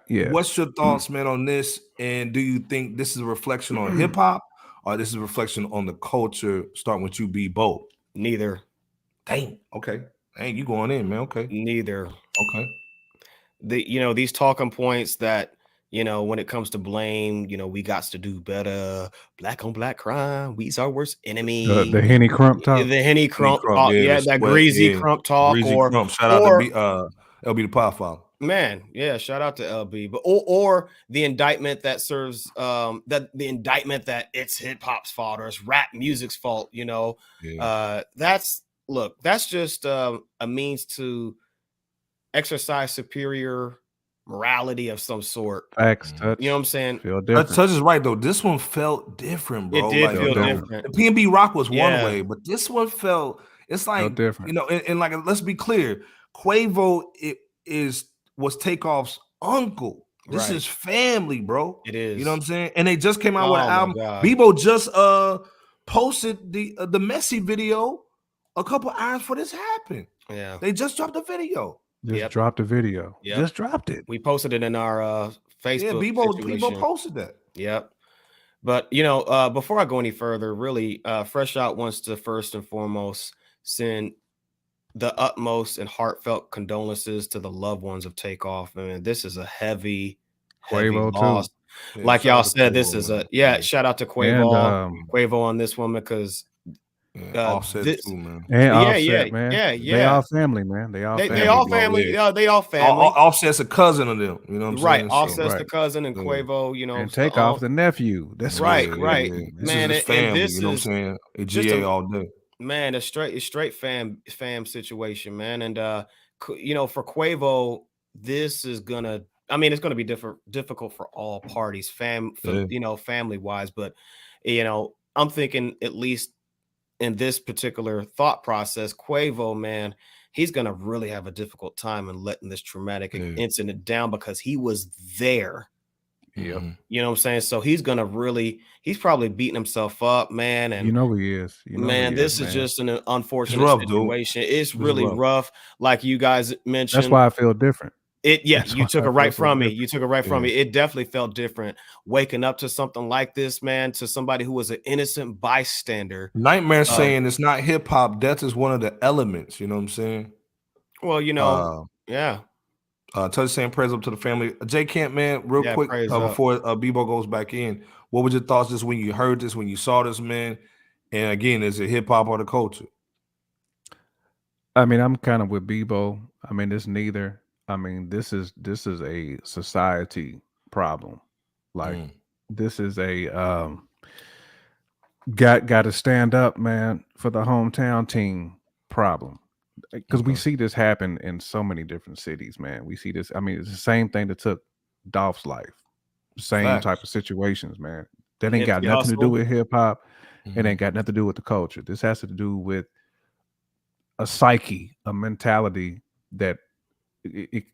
Yeah. What's your thoughts, man, on this? And do you think this is a reflection on hip hop, or this is a reflection on the culture? Starting with you, B. Bo. Neither. Dang. Okay. Dang, you going in, man. Okay. Neither. Okay. These talking points that when it comes to blame, we got to do better. Black on black crime. We's our worst enemy. The Henny Crump talk. The Henny Crump talk. Yeah, that greasy crump talk. Greasy crump. Shout out to LB the Podfather. Man, yeah, shout out to LB. But or the indictment that serves the indictment that it's hip hop's fault or it's rap music's fault. That's just a means to exercise superior morality of some sort. Facts. You know what I'm saying? Touch is right though. This one felt different, bro. It did feel different. The P&B Rock was one way, but this one felt different. And like let's be clear, Quavo was Takeoff's uncle. This is family, bro. It is. You know what I'm saying? And they just came out with an album. Bebo just posted the Messy video a couple hours before this happened. Yeah. They just dropped the video. Dropped the video. Yep. Just dropped it. We posted it in our Facebook. Yeah, Bebo posted that. Yep. But before I go any further, really, FRSHOUT wants to first and foremost send the utmost and heartfelt condolences to the loved ones of Takeoff. And this is a heavy Quavo loss. too. Like y'all said, this is shout out to Quavo, and, Quavo on this one because Offset too, man. And Offset, man. They all family, man. They all family. They all family. Offset's a cousin of them. You know what I'm saying? Right. Offset's the cousin, and Quavo, and Takeoff the nephew. That's right. Yeah. Man, this is family, this you know what I'm saying? A GA all day. Man, it's straight fam situation, man. And for Quavo, this is gonna. I mean, it's gonna be difficult for all parties, family wise. But I'm thinking at least in this particular thought process, Quavo, man, he's gonna really have a difficult time in letting this traumatic incident down because he was there. Yeah. You know what I'm saying? So he's probably beating himself up, man. And he is. This is just an unfortunate situation. It's really rough. Like you guys mentioned. That's why I feel different. You took it right from me. You took it right from me. It definitely felt different waking up to something like this, man, to somebody who was an innocent bystander. Nightmare saying it's not hip hop. Death is one of the elements. You know what I'm saying? Well, yeah. Touch saying prayers up to the family. Jay Camp, man, real quick before Bebo goes back in. What were your thoughts just when you heard this, when you saw this, man? And again, is it hip hop or the culture? I mean, I'm kind of with Bebo. I mean, it's neither. I mean, this is a society problem. Like this is a got to stand up, man, for the hometown team problem. Because we see this happen in so many different cities, man. We see this. I mean, it's the same thing that took Dolph's life. Same type of situations, man. That ain't got nothing to do with hip hop. It ain't got nothing to do with the culture. This has to do with a psyche, a mentality that it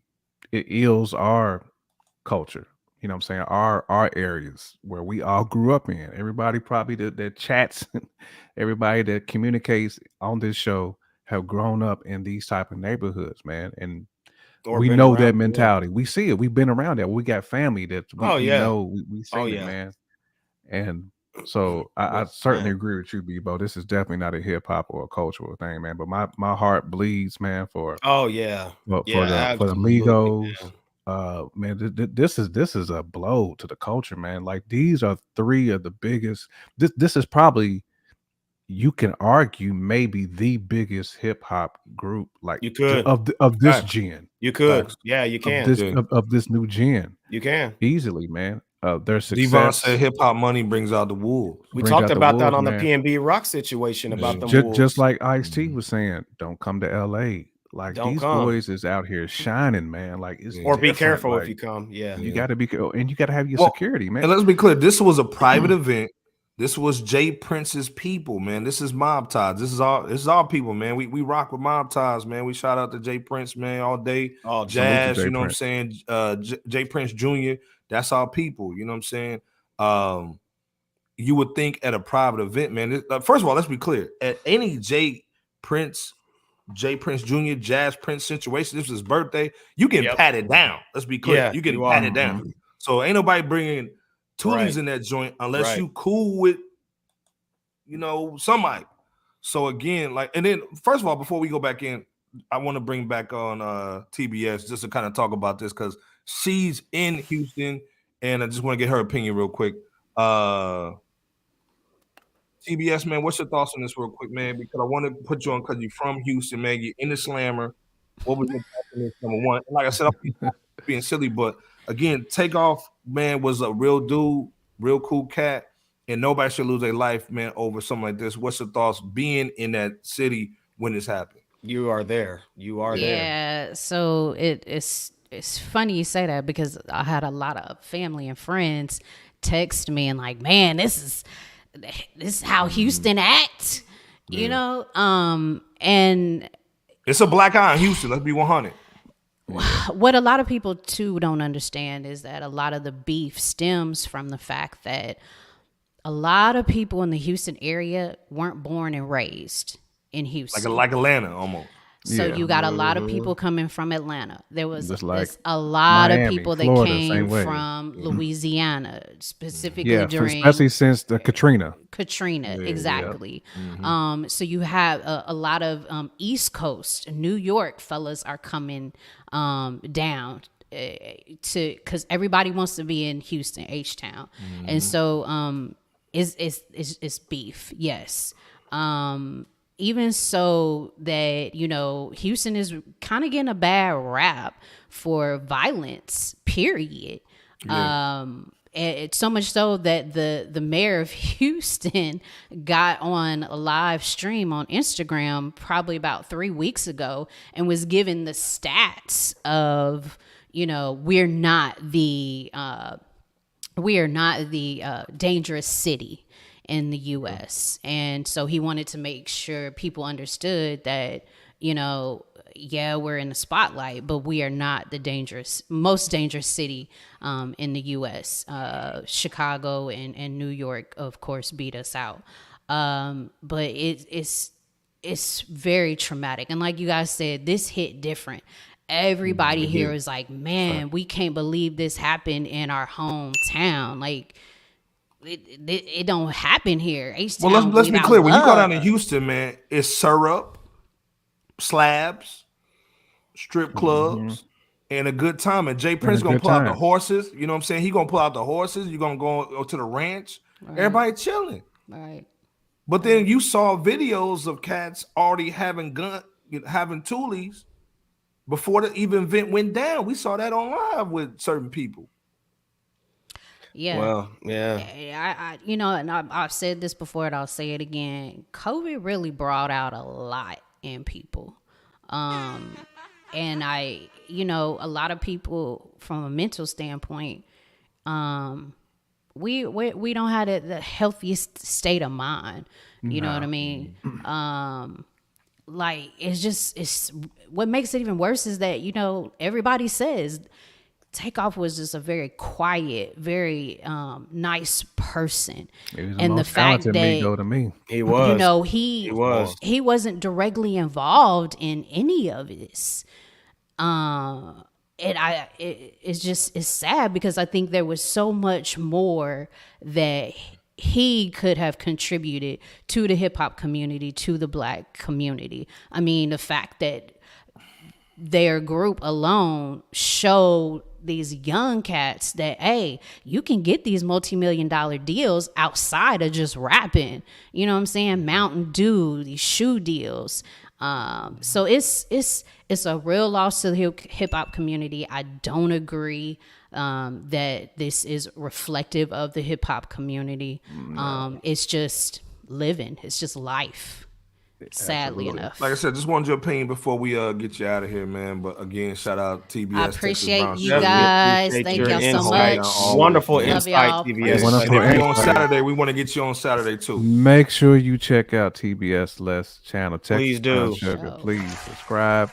ills our culture. You know what I'm saying? Our areas where we all grew up in. Everybody probably that chats, everybody that communicates on this show have grown up in these type of neighborhoods, man. And we know that mentality. We see it. We've been around that. We got family that we know. We see it, man. And so I certainly agree with you, Bebo. This is definitely not a hip hop or a cultural thing, man. But my heart bleeds, man, for the Migos. Man, this is a blow to the culture, man. Like these are three of the biggest. This is probably, you can argue, maybe the biggest hip hop group, like you could of this gen. You could, yeah, you can of this new gen. You can easily, man. Their success. Devon said hip hop money brings out the wolves. We talked about that on the PNB Rock situation about the wolves. Just like Ice-T was saying, don't come to LA. Like these boys is out here shining, man. Like or be careful if you come. Yeah, you got to be careful, and you got to have your security, man. And let's be clear, this was a private event. This was Jay Prince's people, man. This is mob ties. This is our people, man. We rock with mob ties, man. We shout out to Jay Prince, man, all day. Jazz, you know what I'm saying? Jay Prince Jr. That's our people, you know what I'm saying? You would think at a private event, man. First of all, let's be clear. At any Jay Prince Jr., Jazz Prince situation, this is his birthday, you can pat it down. Let's be clear. Yeah, you can pat it down. So ain't nobody bringing toolies in that joint unless you cool with, somebody. So again, and then first of all, before we go back in, I want to bring back on TBS just to kind of talk about this because she's in Houston, and I just want to get her opinion real quick. TBS, man, what's your thoughts on this real quick, man? Because I want to put you on because you're from Houston, man. You're in the Slammer. What was your thoughts on this, number one? And like I said, I'm being silly, but again, Takeoff, man, was a real dude, real cool cat, and nobody should lose their life, man, over something like this. What's your thoughts being in that city when this happened? You are there. There. Yeah, so it's funny you say that because I had a lot of family and friends text me and like, man, this is how Houston acts, you know? And it's a black eye in Houston. Let's be 100. What a lot of people too don't understand is that a lot of the beef stems from the fact that a lot of people in the Houston area weren't born and raised in Houston. Like Atlanta almost. So you got a lot of people coming from Atlanta. There was a lot of people that Florida, came from Louisiana, specifically during, especially since the Katrina, exactly. So you have a lot of East Coast, New York fellas are coming down because everybody wants to be in Houston, H-Town, and so it's beef, yes. Even so that, Houston is kind of getting a bad rap for violence, period. It's so much so that the mayor of Houston got on a live stream on Instagram probably about 3 weeks ago and was given the stats of, we're not the dangerous city in the U.S. And so he wanted to make sure people understood that, we're in the spotlight, but we are not the most dangerous city in the U.S. Chicago and New York, of course, beat us out. But it's very traumatic. And like you guys said, this hit different. everybody here is like, man, we can't believe this happened in our hometown. Like, it don't happen here. H-Town, well, let's be clear. When you go down to love. Houston, man, it's syrup, slabs, strip clubs, and a good time. And Jay Prince gonna pull out the horses. You know what I'm saying? He gonna pull out the horses. You're gonna go to the ranch. Right. Everybody chilling. Right. But then you saw videos of cats already having toolies before the event went down. We saw that on live with certain people. Yeah. Well, yeah. I and I've said this before, and I'll say it again. COVID really brought out a lot in people. And a lot of people from a mental standpoint, we don't have the healthiest state of mind. You know what I mean? Like, it's what makes it even worse is that, everybody says Takeoff was just a very quiet, very nice person. And the fact that Migo to me. He was. He wasn't directly involved in any of this. It's sad because I think there was so much more that he could have contributed to the hip hop community, to the Black community. I mean, the fact that their group alone showed these young cats that, hey, you can get these multi-million-dollar deals outside of just rapping. You know what I'm saying? Mountain Dew, these shoe deals. So it's a real loss to the hip hop community. I don't agree that this is reflective of the hip hop community. It's just living. It's just life. Sadly enough. Like I said, just wanted your opinion before we get you out of here, man. But again, shout out TBS. I appreciate you guys. Thank y'all so much. Wonderful insight, TBS. On Saturday, we want to get you on Saturday too. Make sure you check out TBS Les channel. Please do. Sugar. Please subscribe.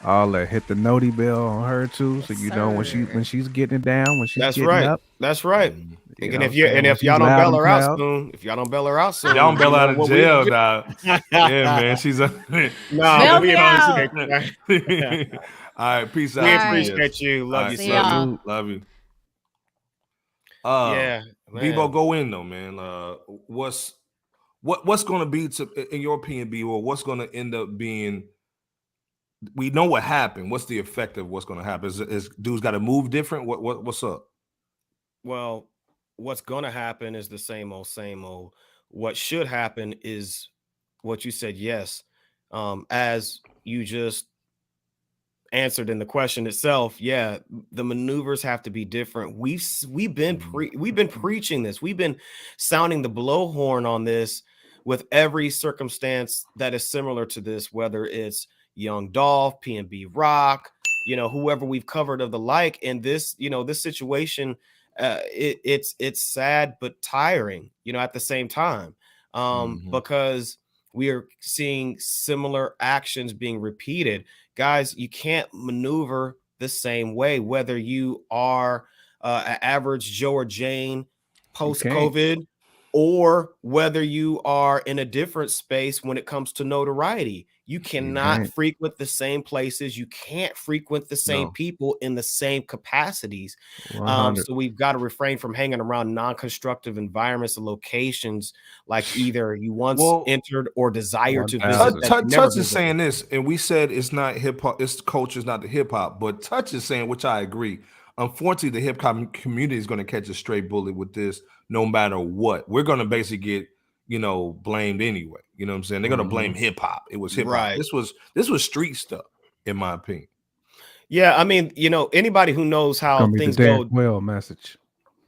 All that. Hit the noti bell on her too, so you know when she's getting it down, when she's getting up. That's right. And if y'all don't bail her out soon, y'all don't bail her out, out of jail, dog. Yeah, man, she's a we appreciate all right, peace out. We appreciate you. Love you, son. Love you. Yeah, Bebo, go in though, man. What's going to be, in your opinion, Bebo? What's going to end up being? We know what happened. What's the effect of what's going to happen? Is dudes got to move different? What's up? Well, what's going to happen is the same old. What should happen is what you said. Yes, as you just answered in the question itself. Yeah, the maneuvers have to be different. We've been preaching this. We've been sounding the blowhorn on this with every circumstance that is similar to this, whether it's Young Dolph, P&B Rock, whoever we've covered of the like. And this, this situation, it's sad but tiring, at the same time, because we are seeing similar actions being repeated. Guys, you can't maneuver the same way, whether you are an average Joe or Jane post-COVID, or whether you are in a different space when it comes to notoriety. You cannot frequent the same places. You can't frequent the same people in the same capacities. So we've got to refrain from hanging around non-constructive environments and locations like either you once entered or desire to visit. Touch is saying this, and we said it's not hip hop. It's culture, is not the hip hop. But Touch is saying, which I agree. Unfortunately, the hip hop community is going to catch a straight bullet with this, no matter what. We're going to basically get blamed anyway. You know what I'm saying? They're gonna blame hip hop. It was hip hop. Right. This was street stuff, in my opinion. Yeah, I mean, anybody who knows how things go. Quayle message.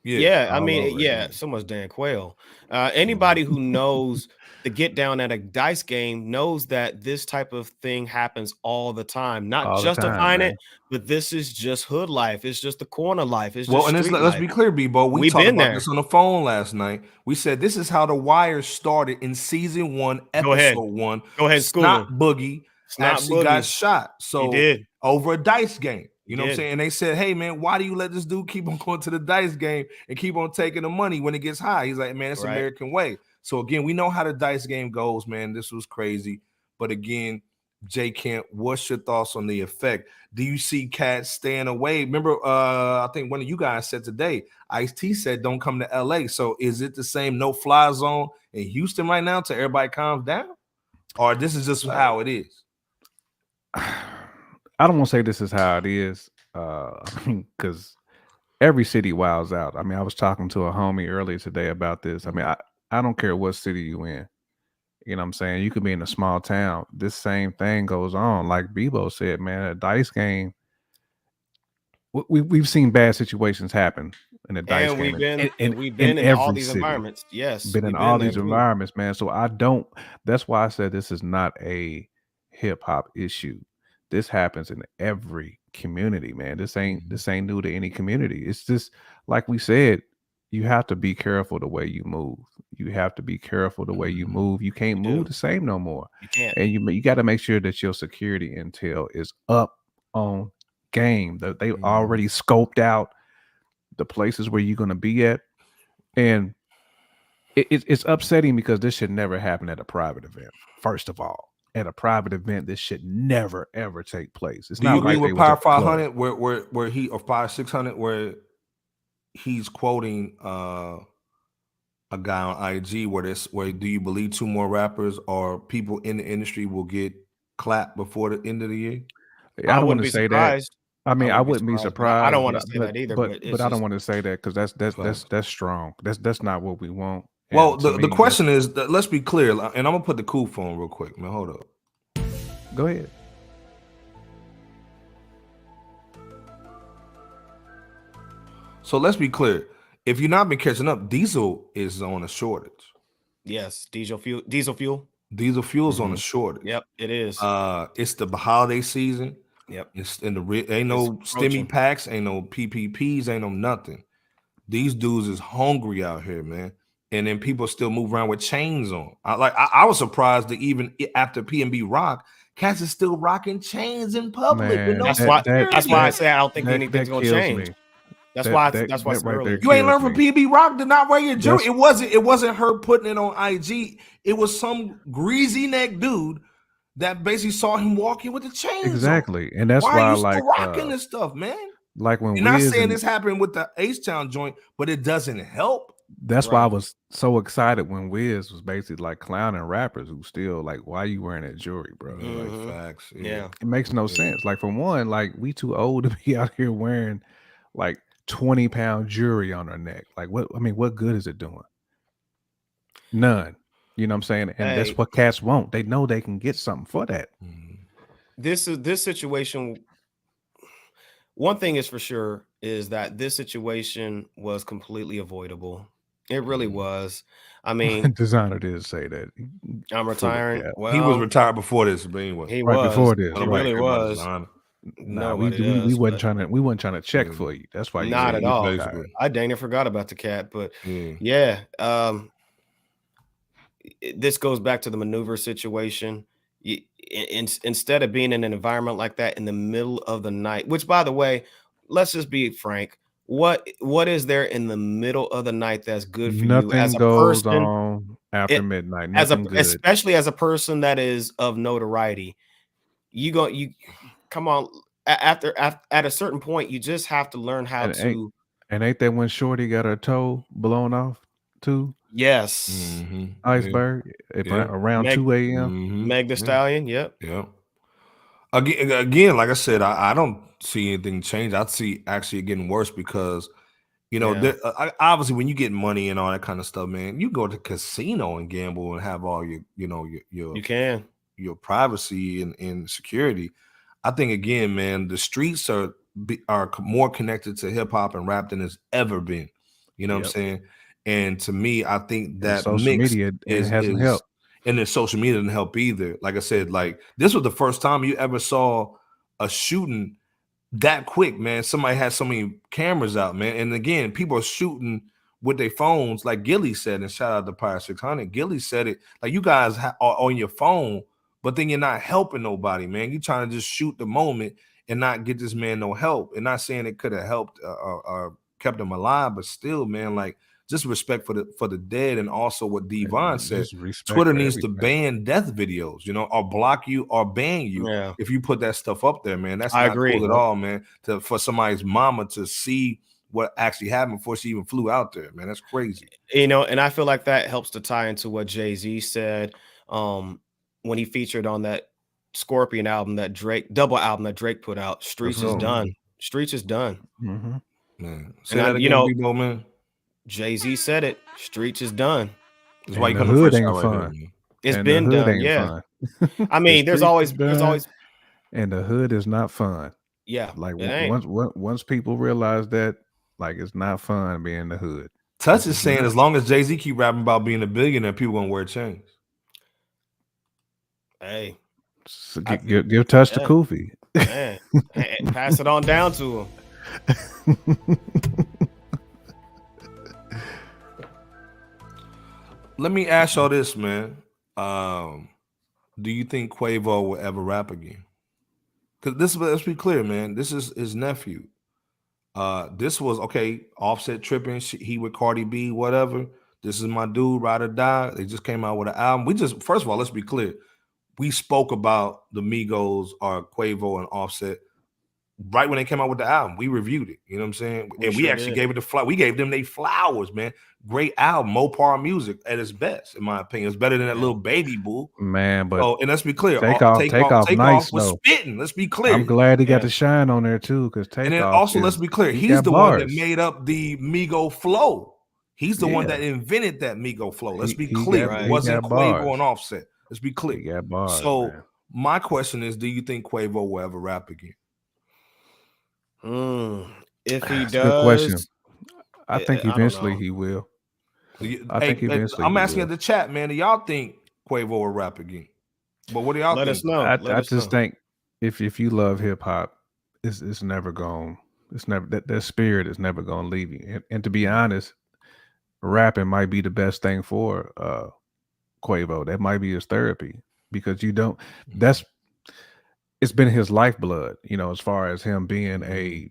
Yeah, I mean, so much Dan Quayle. Anybody who knows the get down at a dice game knows that this type of thing happens all the time. Not justifying it, but this is just hood life. It's just the corner life. It's just let's be clear, Bebo. We talked about this on the phone last night. We said this is how the Wire started in season 1, episode 1. Go ahead, Snot Boogie actually got shot. So he did. Over a dice game. You know what I'm saying? And they said, hey, man, why do you let this dude keep on going to the dice game and keep on taking the money when it gets high? He's like, man, it's American way. So, again, we know how the dice game goes, man. This was crazy. But, again, J. Kent, what's your thoughts on the effect? Do you see cats staying away? Remember, I think one of you guys said today, Ice-T said don't come to LA. So is it the same no-fly zone in Houston right now till everybody calms down? Or this is just how it is? I don't want to say this is how it is, because every city wilds out. I mean, I was talking to a homie earlier today about this. I mean, I don't care what city you in. You know what I'm saying? You could be in a small town. This same thing goes on. Like Bebo said, man, a dice game. We've seen bad situations happen in the dice game. We've been in all these environments. Yes. Been in all these environments, man. So that's why I said this is not a hip hop issue. This happens in every community, man. This ain't new to any community. It's just like we said, you have to be careful the way you move. You have to be careful the way you move. You can't move the same no more. You can't. And you got to make sure that your security intel is up on game. That they already scoped out the places where you're going to be at. And it's upsetting because this should never happen at a private event. First of all, at a private event, this should never ever take place. It's Do not you agree like with Power 500 where he or Power 600 where he's quoting a guy on IG where do you believe 2 more rappers or people in the industry will get clapped before the end of the year? I don't want to say that. I mean, I wouldn't be surprised. I don't want to say that either. But I don't want to say that because that's strong. That's not what we want. Well, the question is, let's be clear, and I'm gonna put the cool phone real quick, man. Hold up. Go ahead. So let's be clear. If you've not been catching up, diesel is on a shortage. Yes, diesel fuel. Diesel fuel's on a shortage. Yep, it is. It's the holiday season. Yep. It's in the ain't no stimmy packs, ain't no PPPs, ain't no nothing. These dudes is hungry out here, man. And then people still move around with chains on. I was surprised that even after P&B Rock, cats is still rocking chains in public. Man, that's why I say I don't think anything's gonna change. Me. That's why it's early. You ain't learned from P&B Rock to not wear your jewelry. It wasn't her putting it on IG. It was some greasy neck dude that basically saw him walking with the chains. Exactly, on. And that's why are I you like still rocking this stuff, man. Like when you're not saying this happened with the H-Town joint, but it doesn't help. That's why I was so excited when Wiz was basically like clowning rappers who still like, why are you wearing that jewelry, bro? Like facts. Yeah. It makes no sense. Like, for one, like we too old to be out here wearing like 20-pound jewelry on our neck. Like, what good is it doing? None. You know what I'm saying? And that's what cats want. They know they can get something for that. This situation. One thing is for sure is that this situation was completely avoidable. It really was. I mean, Designer did say that. I'm retiring. Yeah. Well, he was retired before this, but anyway. He was before this. He really was. No, we wasn't trying to check for you. That's why. Not at all. I dang near forgot about the cat, but yeah. This goes back to the maneuver situation. Instead of being in an environment like that in the middle of the night, which, by the way, let's just be frank. What is there in the middle of the night that's good for you as a goes person on after midnight? Especially as a person that is of notoriety. You come on at a certain point, you just have to learn how to. And ain't that when Shorty got her toe blown off too? Yes. Iceberg around 2 a.m. Meg Thee Stallion. Yep. Again, like I said, I don't see anything change. I see actually it getting worse because, obviously when you get money and all that kind of stuff, man, you go to casino and gamble and have all your, your privacy and security. I think again, man, the streets are more connected to hip hop and rap than it's ever been. You know what I'm saying? And to me, I think that social media hasn't helped. And then social media didn't help either. Like I said, like this was the first time you ever saw a shooting that quick, man. Somebody had so many cameras out, man. And again, people are shooting with their phones, like Gilly said, and shout out to Pirate 600. Gilly said it, like you guys are on your phone, but then you're not helping nobody, man. You're trying to just shoot the moment and not get this man no help. And not saying it could have helped or kept him alive, but still, man, like just respect for the dead, and also what Devon said. Twitter Twitter needs to ban death videos, or block you or ban you if you put that stuff up there, man. That's not cool at all, man. For somebody's mama to see what actually happened before she even flew out there, man. That's crazy. And I feel like that helps to tie into what Jay-Z said when he featured on that Scorpion album, that double album that Drake put out. Streets is done. Streets is done. Mm-hmm. Man, say that again, Bebo, man. Jay-Z said it. Streets is done. That's why you come to FRSHOUT right here. It's been done. Yeah. I mean, there's always, and the hood is not fun. Yeah. Like once people realize that, like, it's not fun being in the hood. Touch is saying as long as Jay-Z keep rapping about being a billionaire, people gonna wear chains. Hey, so give Touch to Kofi. Man, pass it on down to him. Let me ask y'all this, man. Do you think Quavo will ever rap again? Because let's be clear, man. This is his nephew. This was Offset tripping. He with Cardi B, whatever. This is my dude, Ride or Die. They just came out with an album. First of all, let's be clear. We spoke about the Migos or Quavo and Offset right when they came out with the album. We reviewed it. You know what I'm saying? We actually gave it the flower. We gave them their flowers, man. Great album, Mopar music at its best, in my opinion. It's better than that little Baby Boo. Man, but and let's be clear. Takeoff nice, was spitting. Let's be clear. I'm glad he got the shine on there too, because Takeoff. And then also, let's be clear. He's the one that made up the Migo flow. He's the one that invented that Migo flow. Let's be clear. It wasn't Quavo and Offset. Let's be clear. He got bars, so man. My question is, do you think Quavo will ever rap again? If he does, good question. I think eventually he will. I think eventually. I'm asking at the chat, man. Do y'all think Quavo will rap again? But what do y'all think? Let us know. I just think if you love hip hop, it's never gone. It's never that spirit is never gonna leave you. And to be honest, rapping might be the best thing for Quavo. That might be his therapy, because it's been his lifeblood, as far as him being a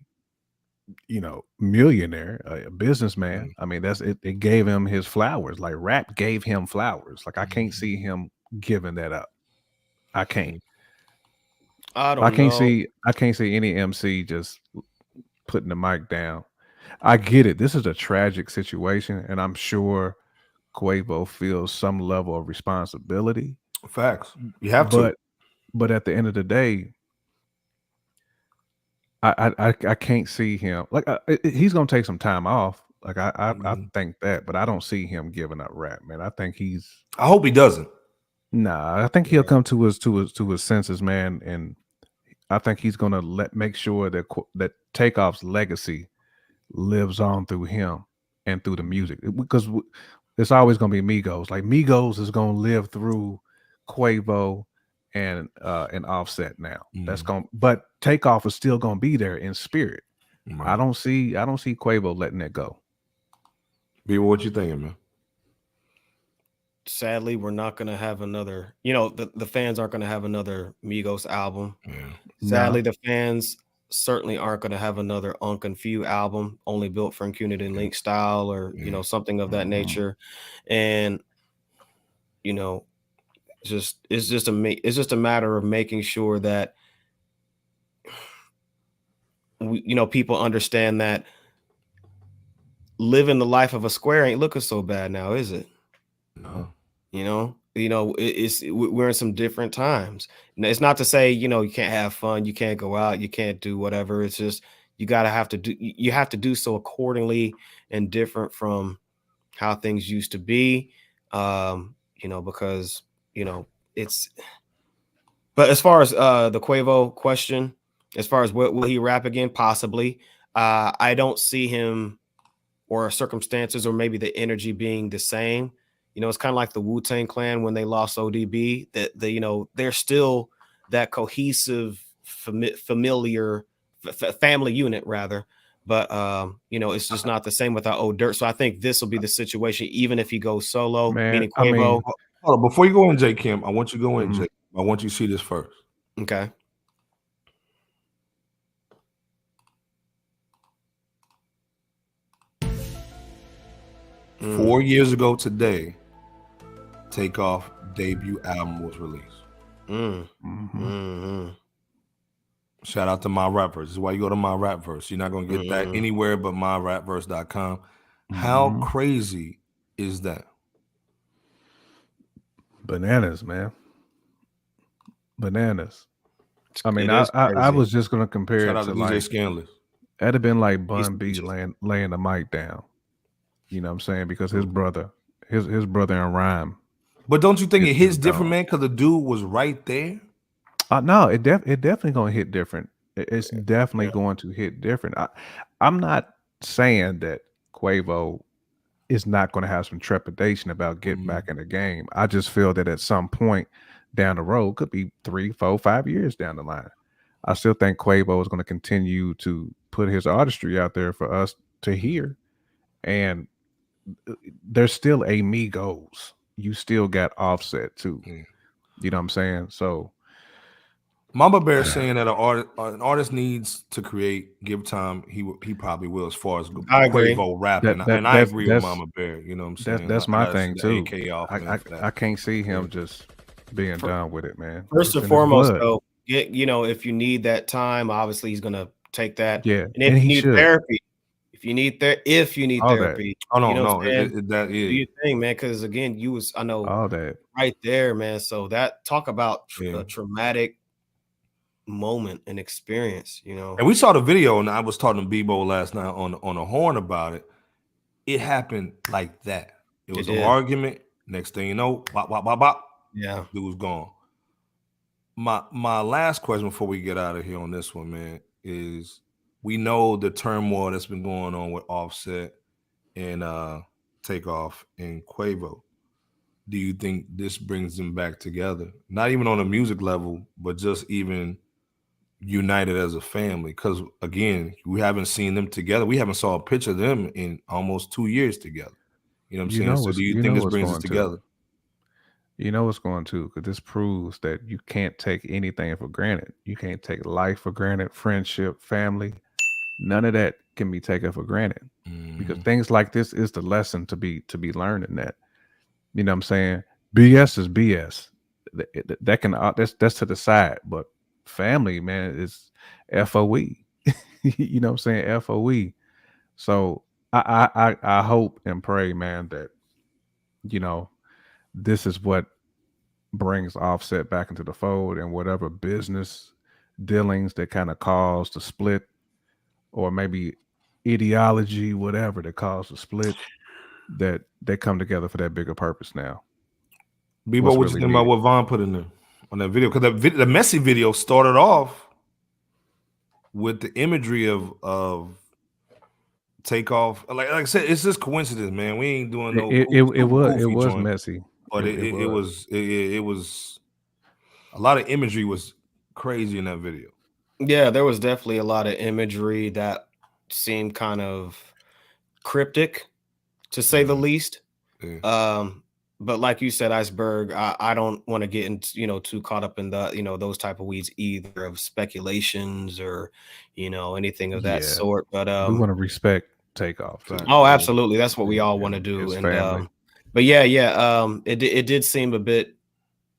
millionaire, a businessman. I mean, it gave him his flowers. Like, rap gave him flowers. Like, I can't see him giving that up. I can't. I can't see any MC just putting the mic down. I get it. This is a tragic situation, and I'm sure Quavo feels some level of responsibility. Facts. You have to. But at the end of the day, I can't see him, like, he's gonna take some time off. Like, I think that, but I don't see him giving up rap, man. I think I hope he doesn't. Nah, I think he'll come to his senses, man, and I think he's gonna make sure that Takeoff's legacy lives on through him and through the music, because it's always gonna be Migos. Like, Migos is gonna live through Quavo and Offset now. But Takeoff is still gonna be there in spirit. I don't see Quavo letting that go. B, what you thinking, man? Sadly, we're not gonna have another. The fans aren't gonna have another Migos album. Yeah. Sadly, the fans certainly aren't gonna have another Unc and Few album, only built for Unity and Link style, or something of that nature. And it's just a matter of making sure that people understand that living the life of a square ain't looking so bad now, is it? No. We're in some different times. It's not to say you can't have fun, you can't go out, you can't do whatever. It's just you have to do so accordingly and different from how things used to be. Because it's. But as far as the Quavo question, as far as will he rap again, possibly. I don't see him or circumstances or maybe the energy being the same. It's kind of like the Wu-Tang Clan when they lost ODB. That they're still that cohesive, familiar family unit, rather. But it's just not the same without Old Dirt. So I think this will be the situation, even if he goes solo. Meaning Quavo. Hold on, before you go in, J. Kim, I want you to go in, J. I want you to see this first. Okay. 4 years ago today, Takeoff debut album was released. Shout out to My Rapverse. This is why you go to My Rapverse. You're not going to get that anywhere but myrapverse.com. How crazy is that? Bananas, man. Bananas. I mean, I was just going to compare Shout it out to DJ like, Scandalous. that'd have been like Bun B laying the mic down. You know what I'm saying? Because his brother in rhyme. But don't you think it hits different, man? Because the dude was right there. No, it definitely gonna hit different. It's definitely going to hit different. I'm not saying that Quavo is not going to have some trepidation about getting back in the game. I just feel that at some point down the road, could be 3, 4, 5 years down the line, I still think Quavo is going to continue to put his artistry out there for us to hear. And there's still a Migos. You still got Offset too. You know what I'm saying? So Mama Bear saying that an artist needs to create, give time. He probably will, as far as Quavo rapping. And I agree with Mama Bear. You know what I'm saying? That's my thing too. I can't see him just being done with it, man. First and foremost, though, if you need that time, obviously he's gonna take that. Yeah, and if you need therapy, if you need therapy, that is do your thing, man. Because again, I know all that right there, man. So that talk about a traumatic moment and experience, And we saw the video, and I was talking to Bebo last night on a horn about it. It happened like that. It was an argument. Next thing you know, bop, bop, bop, bop. Yeah, dude was gone. My last question before we get out of here on this one, man, is we know the turmoil that's been going on with Offset and Takeoff and Quavo. Do you think this brings them back together? Not even on a music level, but just even united as a family? Because again, we haven't seen them together. We haven't saw a picture of them in almost 2 years together. You know what I'm saying? So do you think this brings us together? You know what's going to, because this proves that you can't take anything for granted. You can't take life for granted, friendship, family. None of that can be taken for granted, because things like this is the lesson to be learned in that. You know what I'm saying? BS is BS. That's to the side, but family, man, is FOE. You know what I'm saying? FOE. So I hope and pray, man, that this is what brings Offset back into the fold, and whatever business dealings that kind of caused the split, or maybe ideology, whatever that caused the split, that they come together for that bigger purpose now. Bebo, what you think about what Von put in there on that video? Because the messy video started off with the imagery of Takeoff. Like I said, it's just coincidence, man. We ain't doing no. It was messy, but it was a lot of imagery was crazy in that video. Yeah, there was definitely a lot of imagery that seemed kind of cryptic, to say the least. But like you said, Iceberg, I don't want to get into, too caught up in the, those type of weeds either, of speculations or, anything of that sort. But we want to respect Takeoff. Oh, absolutely. That's what we all want to do. And but it did seem a bit,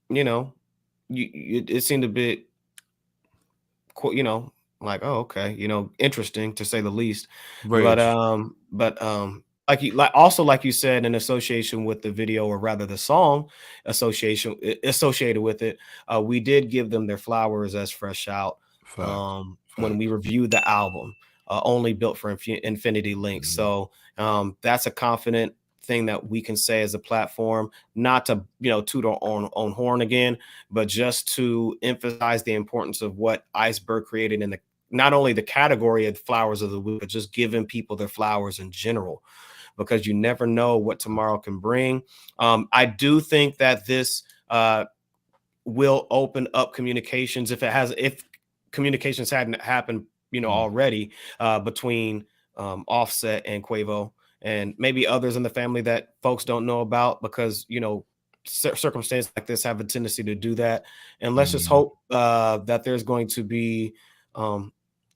it seemed a bit, like, oh, okay, interesting, to say the least. Like you said, in association with the video, or rather the song associated with it, we did give them their flowers as FRSHOUT when we reviewed the album, Only Built for Infinity Links. So that's a confident thing that we can say as a platform, not to toot our own horn again, but just to emphasize the importance of what Iceberg created in not only the category of flowers of the week, but just giving people their flowers in general, because you never know what tomorrow can bring. I do think that this will open up communications, if communications hadn't happened, already, between Offset and Quavo, and maybe others in the family that folks don't know about, because circumstances like this have a tendency to do that. And let's just hope that there's going to be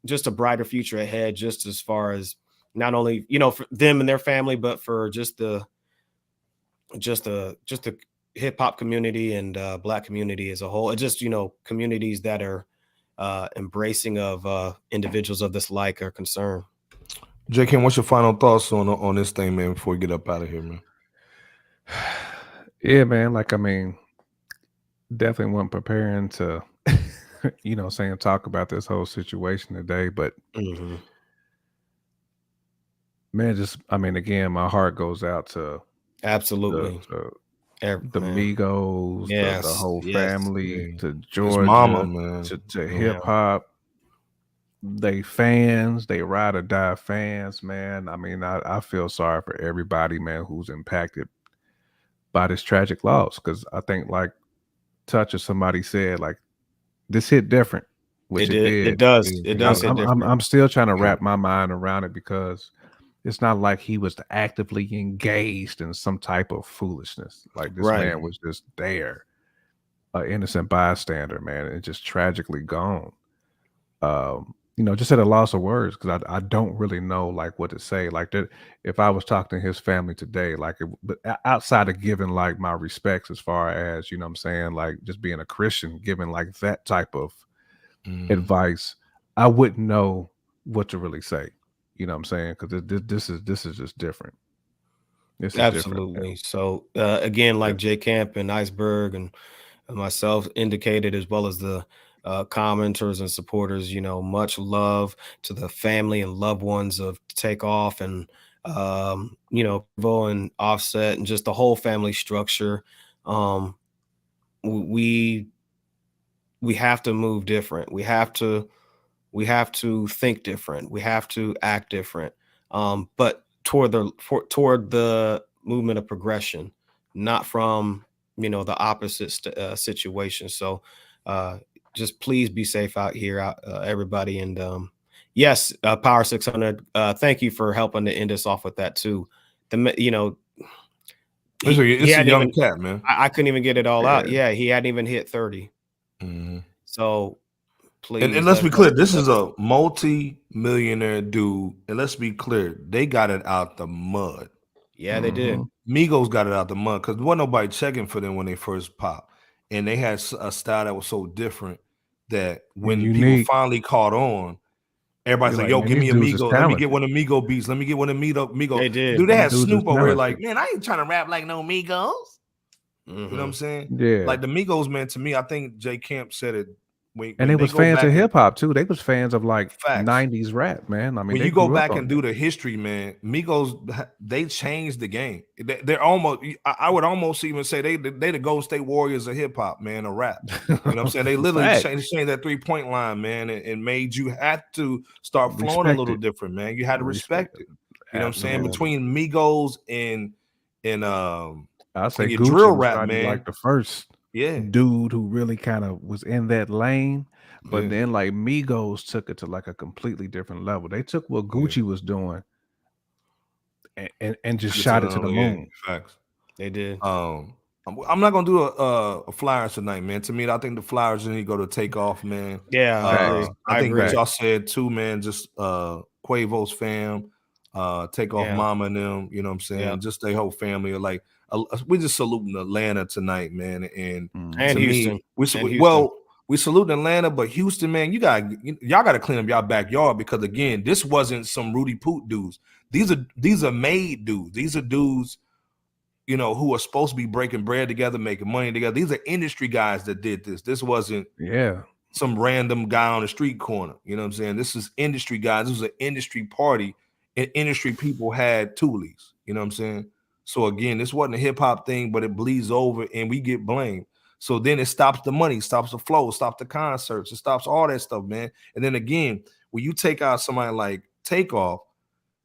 just a brighter future ahead, just as far as not only for them and their family, but for just the just a hip hop community and Black community as a whole. It's just, communities that are embracing of individuals of this like are concerned. J. Kim, what's your final thoughts on this thing, man, before we get up out of here, man? Yeah, man. Like, I mean, definitely wasn't preparing to, talk about this whole situation today. But man, again, my heart goes out to absolutely the Migos, the whole family, to Georgia, mama, man. to hip hop. They fans, they ride or die fans, man. I mean, I feel sorry for everybody, man, who's impacted by this tragic loss. Because I think, like Touch or somebody said, like, this hit different. Which it did. It does. It does hit different. I'm still trying to wrap my mind around it, because it's not like he was actively engaged in some type of foolishness. Like, this man was just there, an innocent bystander, man, and just tragically gone. Just at a loss of words, because I don't really know like what to say. Like, that, if I was talking to his family today, like, but outside of giving like my respects, as far as, what I'm saying, like just being a Christian, giving like that type of advice, I wouldn't know what to really say. You know what I'm saying? Because this is just different. This is absolutely different. So again, like J. Camp and Iceberg and myself indicated, as well as the commenters and supporters, much love to the family and loved ones of Takeoff and Quavo and Offset and just the whole family structure. We have to move different. We have to think different. We have to act different. But toward the movement of progression, not from the opposite situation. So just please be safe out here, everybody. And yes, Power 600. Thank you for helping to end us off with that too. It's a young cat, man. I couldn't even get it all out. Yeah, he hadn't even hit 30. So please. And let's be clear, this is a multi-millionaire dude. And let's be clear, they got it out the mud. Yeah, they did. Migos got it out the mud because there wasn't nobody checking for them when they first popped. And they had a style that was so different that when people finally caught on, everybody's like, yo, give me a Migo. Let me get one of Migo beats. Let me get one of Migo. They did. Dude, they had Snoop over here like, man, I ain't trying to rap like no Migos. Mm-hmm. You know what I'm saying? Yeah. Like the Migos, man, to me, I think J. Camp said it. And they was fans of hip hop too. They was fans of like 90s rap, man. I mean, when you go back and do the history, man, Migos, they changed the game. They're almost, I would almost even say they the Golden State Warriors of hip hop, man, of rap. You know what I'm saying? They literally changed that 3-point line, man, and made you have to start flowing a little different, man. You had to respect it. You know what I'm saying? Between Migos and I say your Gucci drill rap, man, like the first dude who really kind of was in that lane, but then like Migos took it to like a completely different level. They took what Gucci was doing and just shot it to the moon. Facts. They did. I'm not gonna do a Flyers tonight, man. To me, I think the Flyers need to go to Takeoff, man. Yeah, I think what y'all said too, man. Just Quavo's fam, Takeoff mama and them. You know what I'm saying? Yeah. Just their whole family are like. We just saluting Atlanta tonight, man, and Houston. We salute Atlanta, but Houston, man, y'all got to clean up y'all backyard because again, this wasn't some Rudy Poot dudes. These are made dudes. These are dudes, who are supposed to be breaking bread together, making money together. These are industry guys that did this. This wasn't some random guy on the street corner. You know what I'm saying? This is industry guys. This was an industry party, and industry people had toolies. You know what I'm saying? So again, this wasn't a hip hop thing, but it bleeds over and we get blamed. So then it stops the money, stops the flow, stops the concerts, it stops all that stuff, man. And then again, when you take out somebody like Takeoff,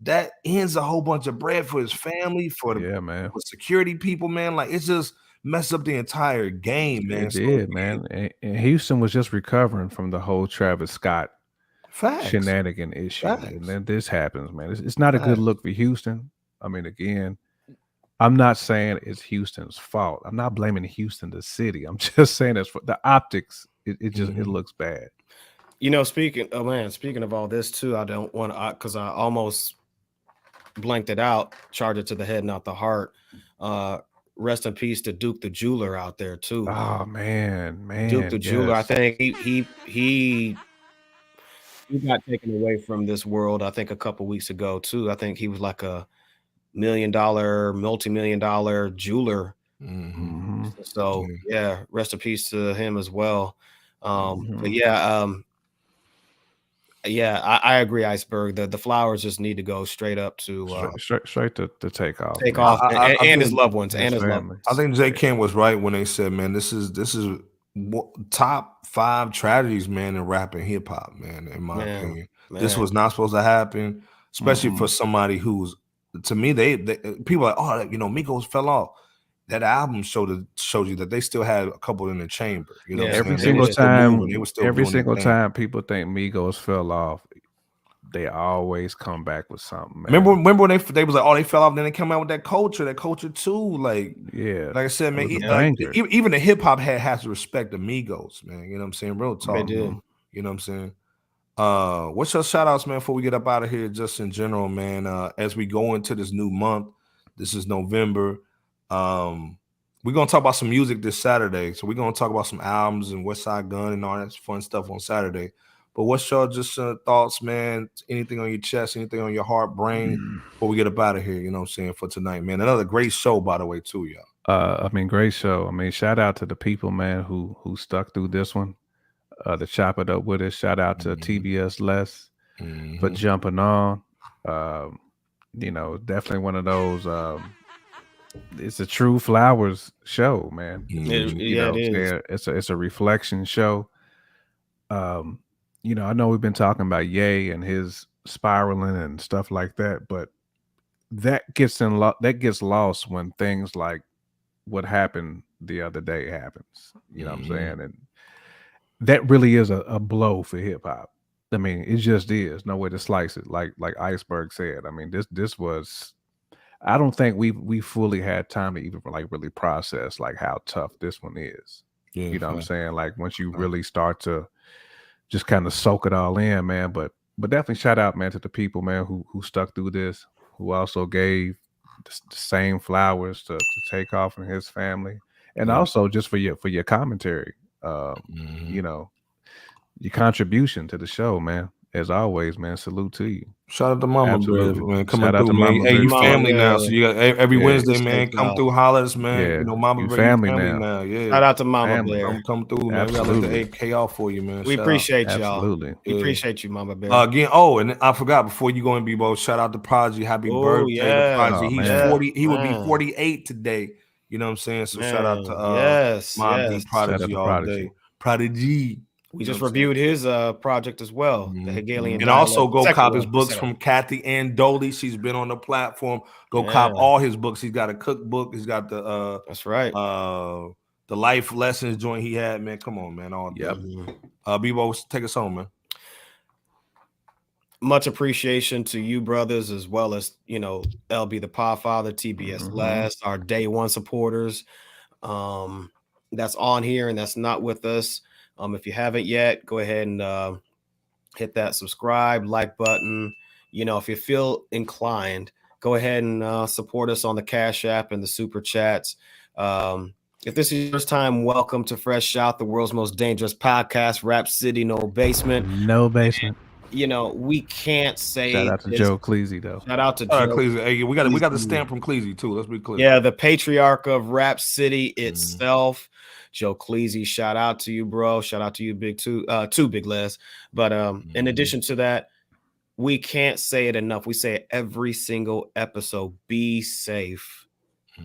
that ends a whole bunch of bread for his family, for the for security people, man. Like it's just messed up the entire game, man. It did, man. And Houston was just recovering from the whole Travis Scott shenanigan issue. And then this happens, man. It's not a good look for Houston. I mean, again, I'm not saying it's Houston's fault. I'm not blaming Houston, the city. I'm just saying that's for the optics. It just it looks bad. Speaking of all this too, I don't want to, because I almost blanked it out, charge it to the head, not the heart. rest in peace to Duke the Jeweler out there too. Oh man, Duke the Jeweler. I think he got taken away from this world, I think, a couple weeks ago too. I think he was like a multi-million-dollar jeweler. So yeah, rest in peace to him as well. But yeah, I agree, Iceberg. The flowers just need to go straight up to straight to Takeoff. Takeoff and his loved ones his loved family. ones. I think J. Kim was right when they said, man, this is top 5 tragedies, man, in rap and hip hop, man. In my opinion, this was not supposed to happen, especially for somebody who's, to me, they people are like, oh, you know, Migos fell off. That album showed you that they still had a couple in the chamber. You know, every single time people think Migos fell off, they always come back with something. Man. Remember when they was like, oh, they fell off, then they come out with that culture too. Like, like I said, man, even the hip hop head has to respect the Migos, man. You know what I'm saying? Real talk. They did. You know what I'm saying? What's your shout outs, man, before we get up out of here, just in general, man? As we go into this new month, this is November. We're gonna talk about some music this Saturday. So we're gonna talk about some albums and West Side Gun and all that fun stuff on Saturday. But what's your just thoughts, man? Anything on your chest, anything on your heart, brain, before we get up out of here, you know what I'm saying, for tonight, man. Another great show, by the way, too, y'all. I mean, great show. I mean, shout out to the people, man, who stuck through this one. To chop it up with us. Shout out to TBS Les for jumping on. You know, definitely one of those. It's a true flowers show, man. It is. It's a reflection show. You know, I know we've been talking about Ye and his spiraling and stuff like that, but that gets lost when things like what happened the other day happens. You know what I'm saying? And that really is a blow for hip hop. I mean, it just is. No way to slice it. Like Iceberg said. I mean, this was. I don't think we fully had time to even like really process like how tough this one is. Yeah, you know what I'm saying? Like once you really start to just kind of soak it all in, man. But definitely shout out, man, to the people, man, who stuck through this, who also gave the same flowers to Takeoff and his family, and also just for your commentary, you know, your contribution to the show, man. As always, man, salute to you. Shout out to Mama Bear, man. Coming through, man. Hey, you family now. So you got every Wednesday, man. Come through, holler at us, man. Yeah. You know, Mama Bear, family now. Yeah. Shout out to Mama Bear. Come through, man. Absolutely. We got like the AK off for you, man. We appreciate y'all. Absolutely. We appreciate you, Mama Bear. Again, and I forgot before you go in, Bebo, shout out to Prodigy. Happy birthday to Prodigy. He's 40. He would be 48 today. You know what I'm saying? So shout out to Mom Prodigy all day. Prodigy. We just reviewed his project as well, the Hegelian. And also go cop his books from Kathy Ann Doley. She's been on the platform. Go cop all his books. He's got a cookbook. He's got the that's right. The life lessons joint he had, man. Come on, man. All day. Bebo, take us home, man. Much appreciation to you, brothers, as well as, you know, LB the Podfather, TBS Last, our day one supporters. That's on here and that's not with us. If you haven't yet, go ahead and hit that subscribe, like button. You know, if you feel inclined, go ahead and support us on the Cash App and the Super Chats. If this is your first time, welcome to FRSHOUT, the world's most dangerous podcast, Rap City, no basement. No basement. You know, we can't say. Shout out to Joe Cleasy, though. Shout out to Joe Cleasy. Hey, we got the stamp from Cleasy too. Let's be clear. Yeah, the patriarch of Rap City itself. Joe Cleasy, shout out to you, bro. Shout out to you, Big Les. But in addition to that, we can't say it enough. We say it every single episode. Be safe.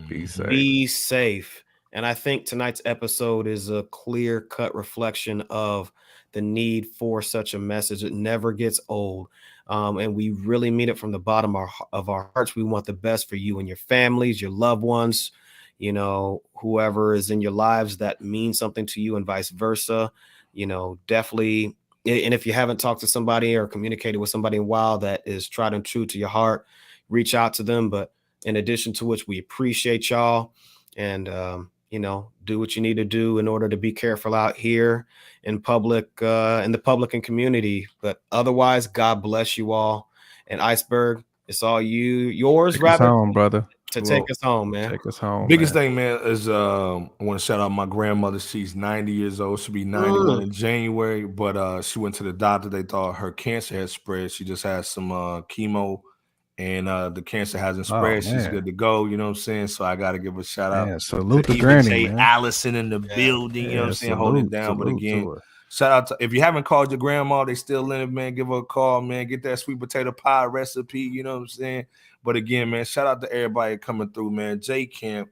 Be safe. Be safe. And I think tonight's episode is a clear-cut reflection of the need for such a message. It never gets old. And we really mean it from the bottom of our hearts. We want the best for you and your families, your loved ones, you know, whoever is in your lives that means something to you and vice versa. You know, definitely. And if you haven't talked to somebody or communicated with somebody in a while that is tried and true to your heart, reach out to them. But in addition to which, we appreciate y'all and, you know, do what you need to do in order to be careful out here in public, in the public and community. But otherwise, God bless you all. And Iceberg, it's all yours. Take us home, brother. to take us home, man. Take us home. Biggest thing, man, is I want to shout out my grandmother. She's 90 years old. She'll be 91 in January, but she went to the doctor. They thought her cancer had spread. She just had some chemo, and the cancer hasn't spread. She's good to go. You know what I'm saying? So I got to give a shout out. Salute to Granny, man. Allison in the building. You know what I'm saying? Hold it down. But again, shout out to, if you haven't called your grandma, they still live, man. Give her a call, man. Get that sweet potato pie recipe. You know what I'm saying? But again, man, shout out to everybody coming through, man. J Camp,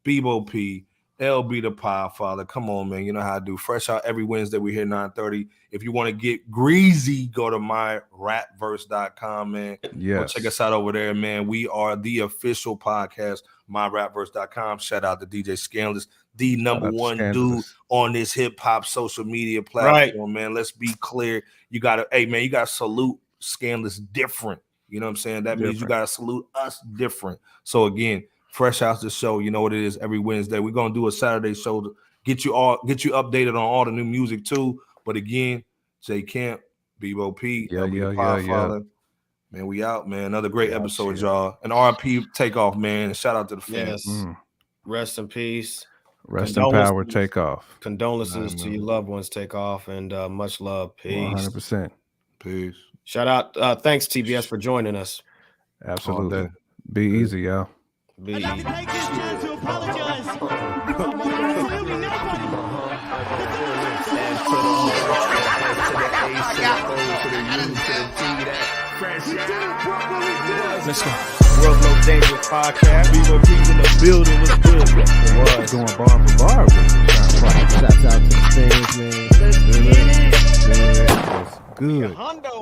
Bebo P, LB the Pie Father. Come on, man. You know how I do. Fresh Out every Wednesday. We here 9:30. If you want to get greasy, go to myrapverse.com, man. Yes. Go check us out over there, man. We are the official podcast, myrapverse.com. Shout out to DJ Scandalous, the number one dude on this hip hop social media platform, man. Let's be clear. You gotta salute Scandalous different. You know what I'm saying? That means you gotta salute us different. So again, Fresh Out's the show. You know what it is every Wednesday. We're gonna do a Saturday show to get you updated on all the new music too. But again, J Camp, Bebo P, Father. Man, we out, man. Another great episode, y'all. And RP Takeoff, man. Shout out to the fans. Yes. Rest in peace. Rest in power, Takeoff. Condolences to your loved ones, Takeoff, and much love. Peace. 100%. Peace. Shout out. Thanks, TBS, for joining us. Absolutely. Be easy, y'all. Be easy. I'd like to take this chance to apologize. Absolutely nobody. Let's go. World No Dangerous Podcast. Bebo P's in the building. What's good? It was going bar for bar. Shouts out to the fans, man. Let's get it. Good. Hondo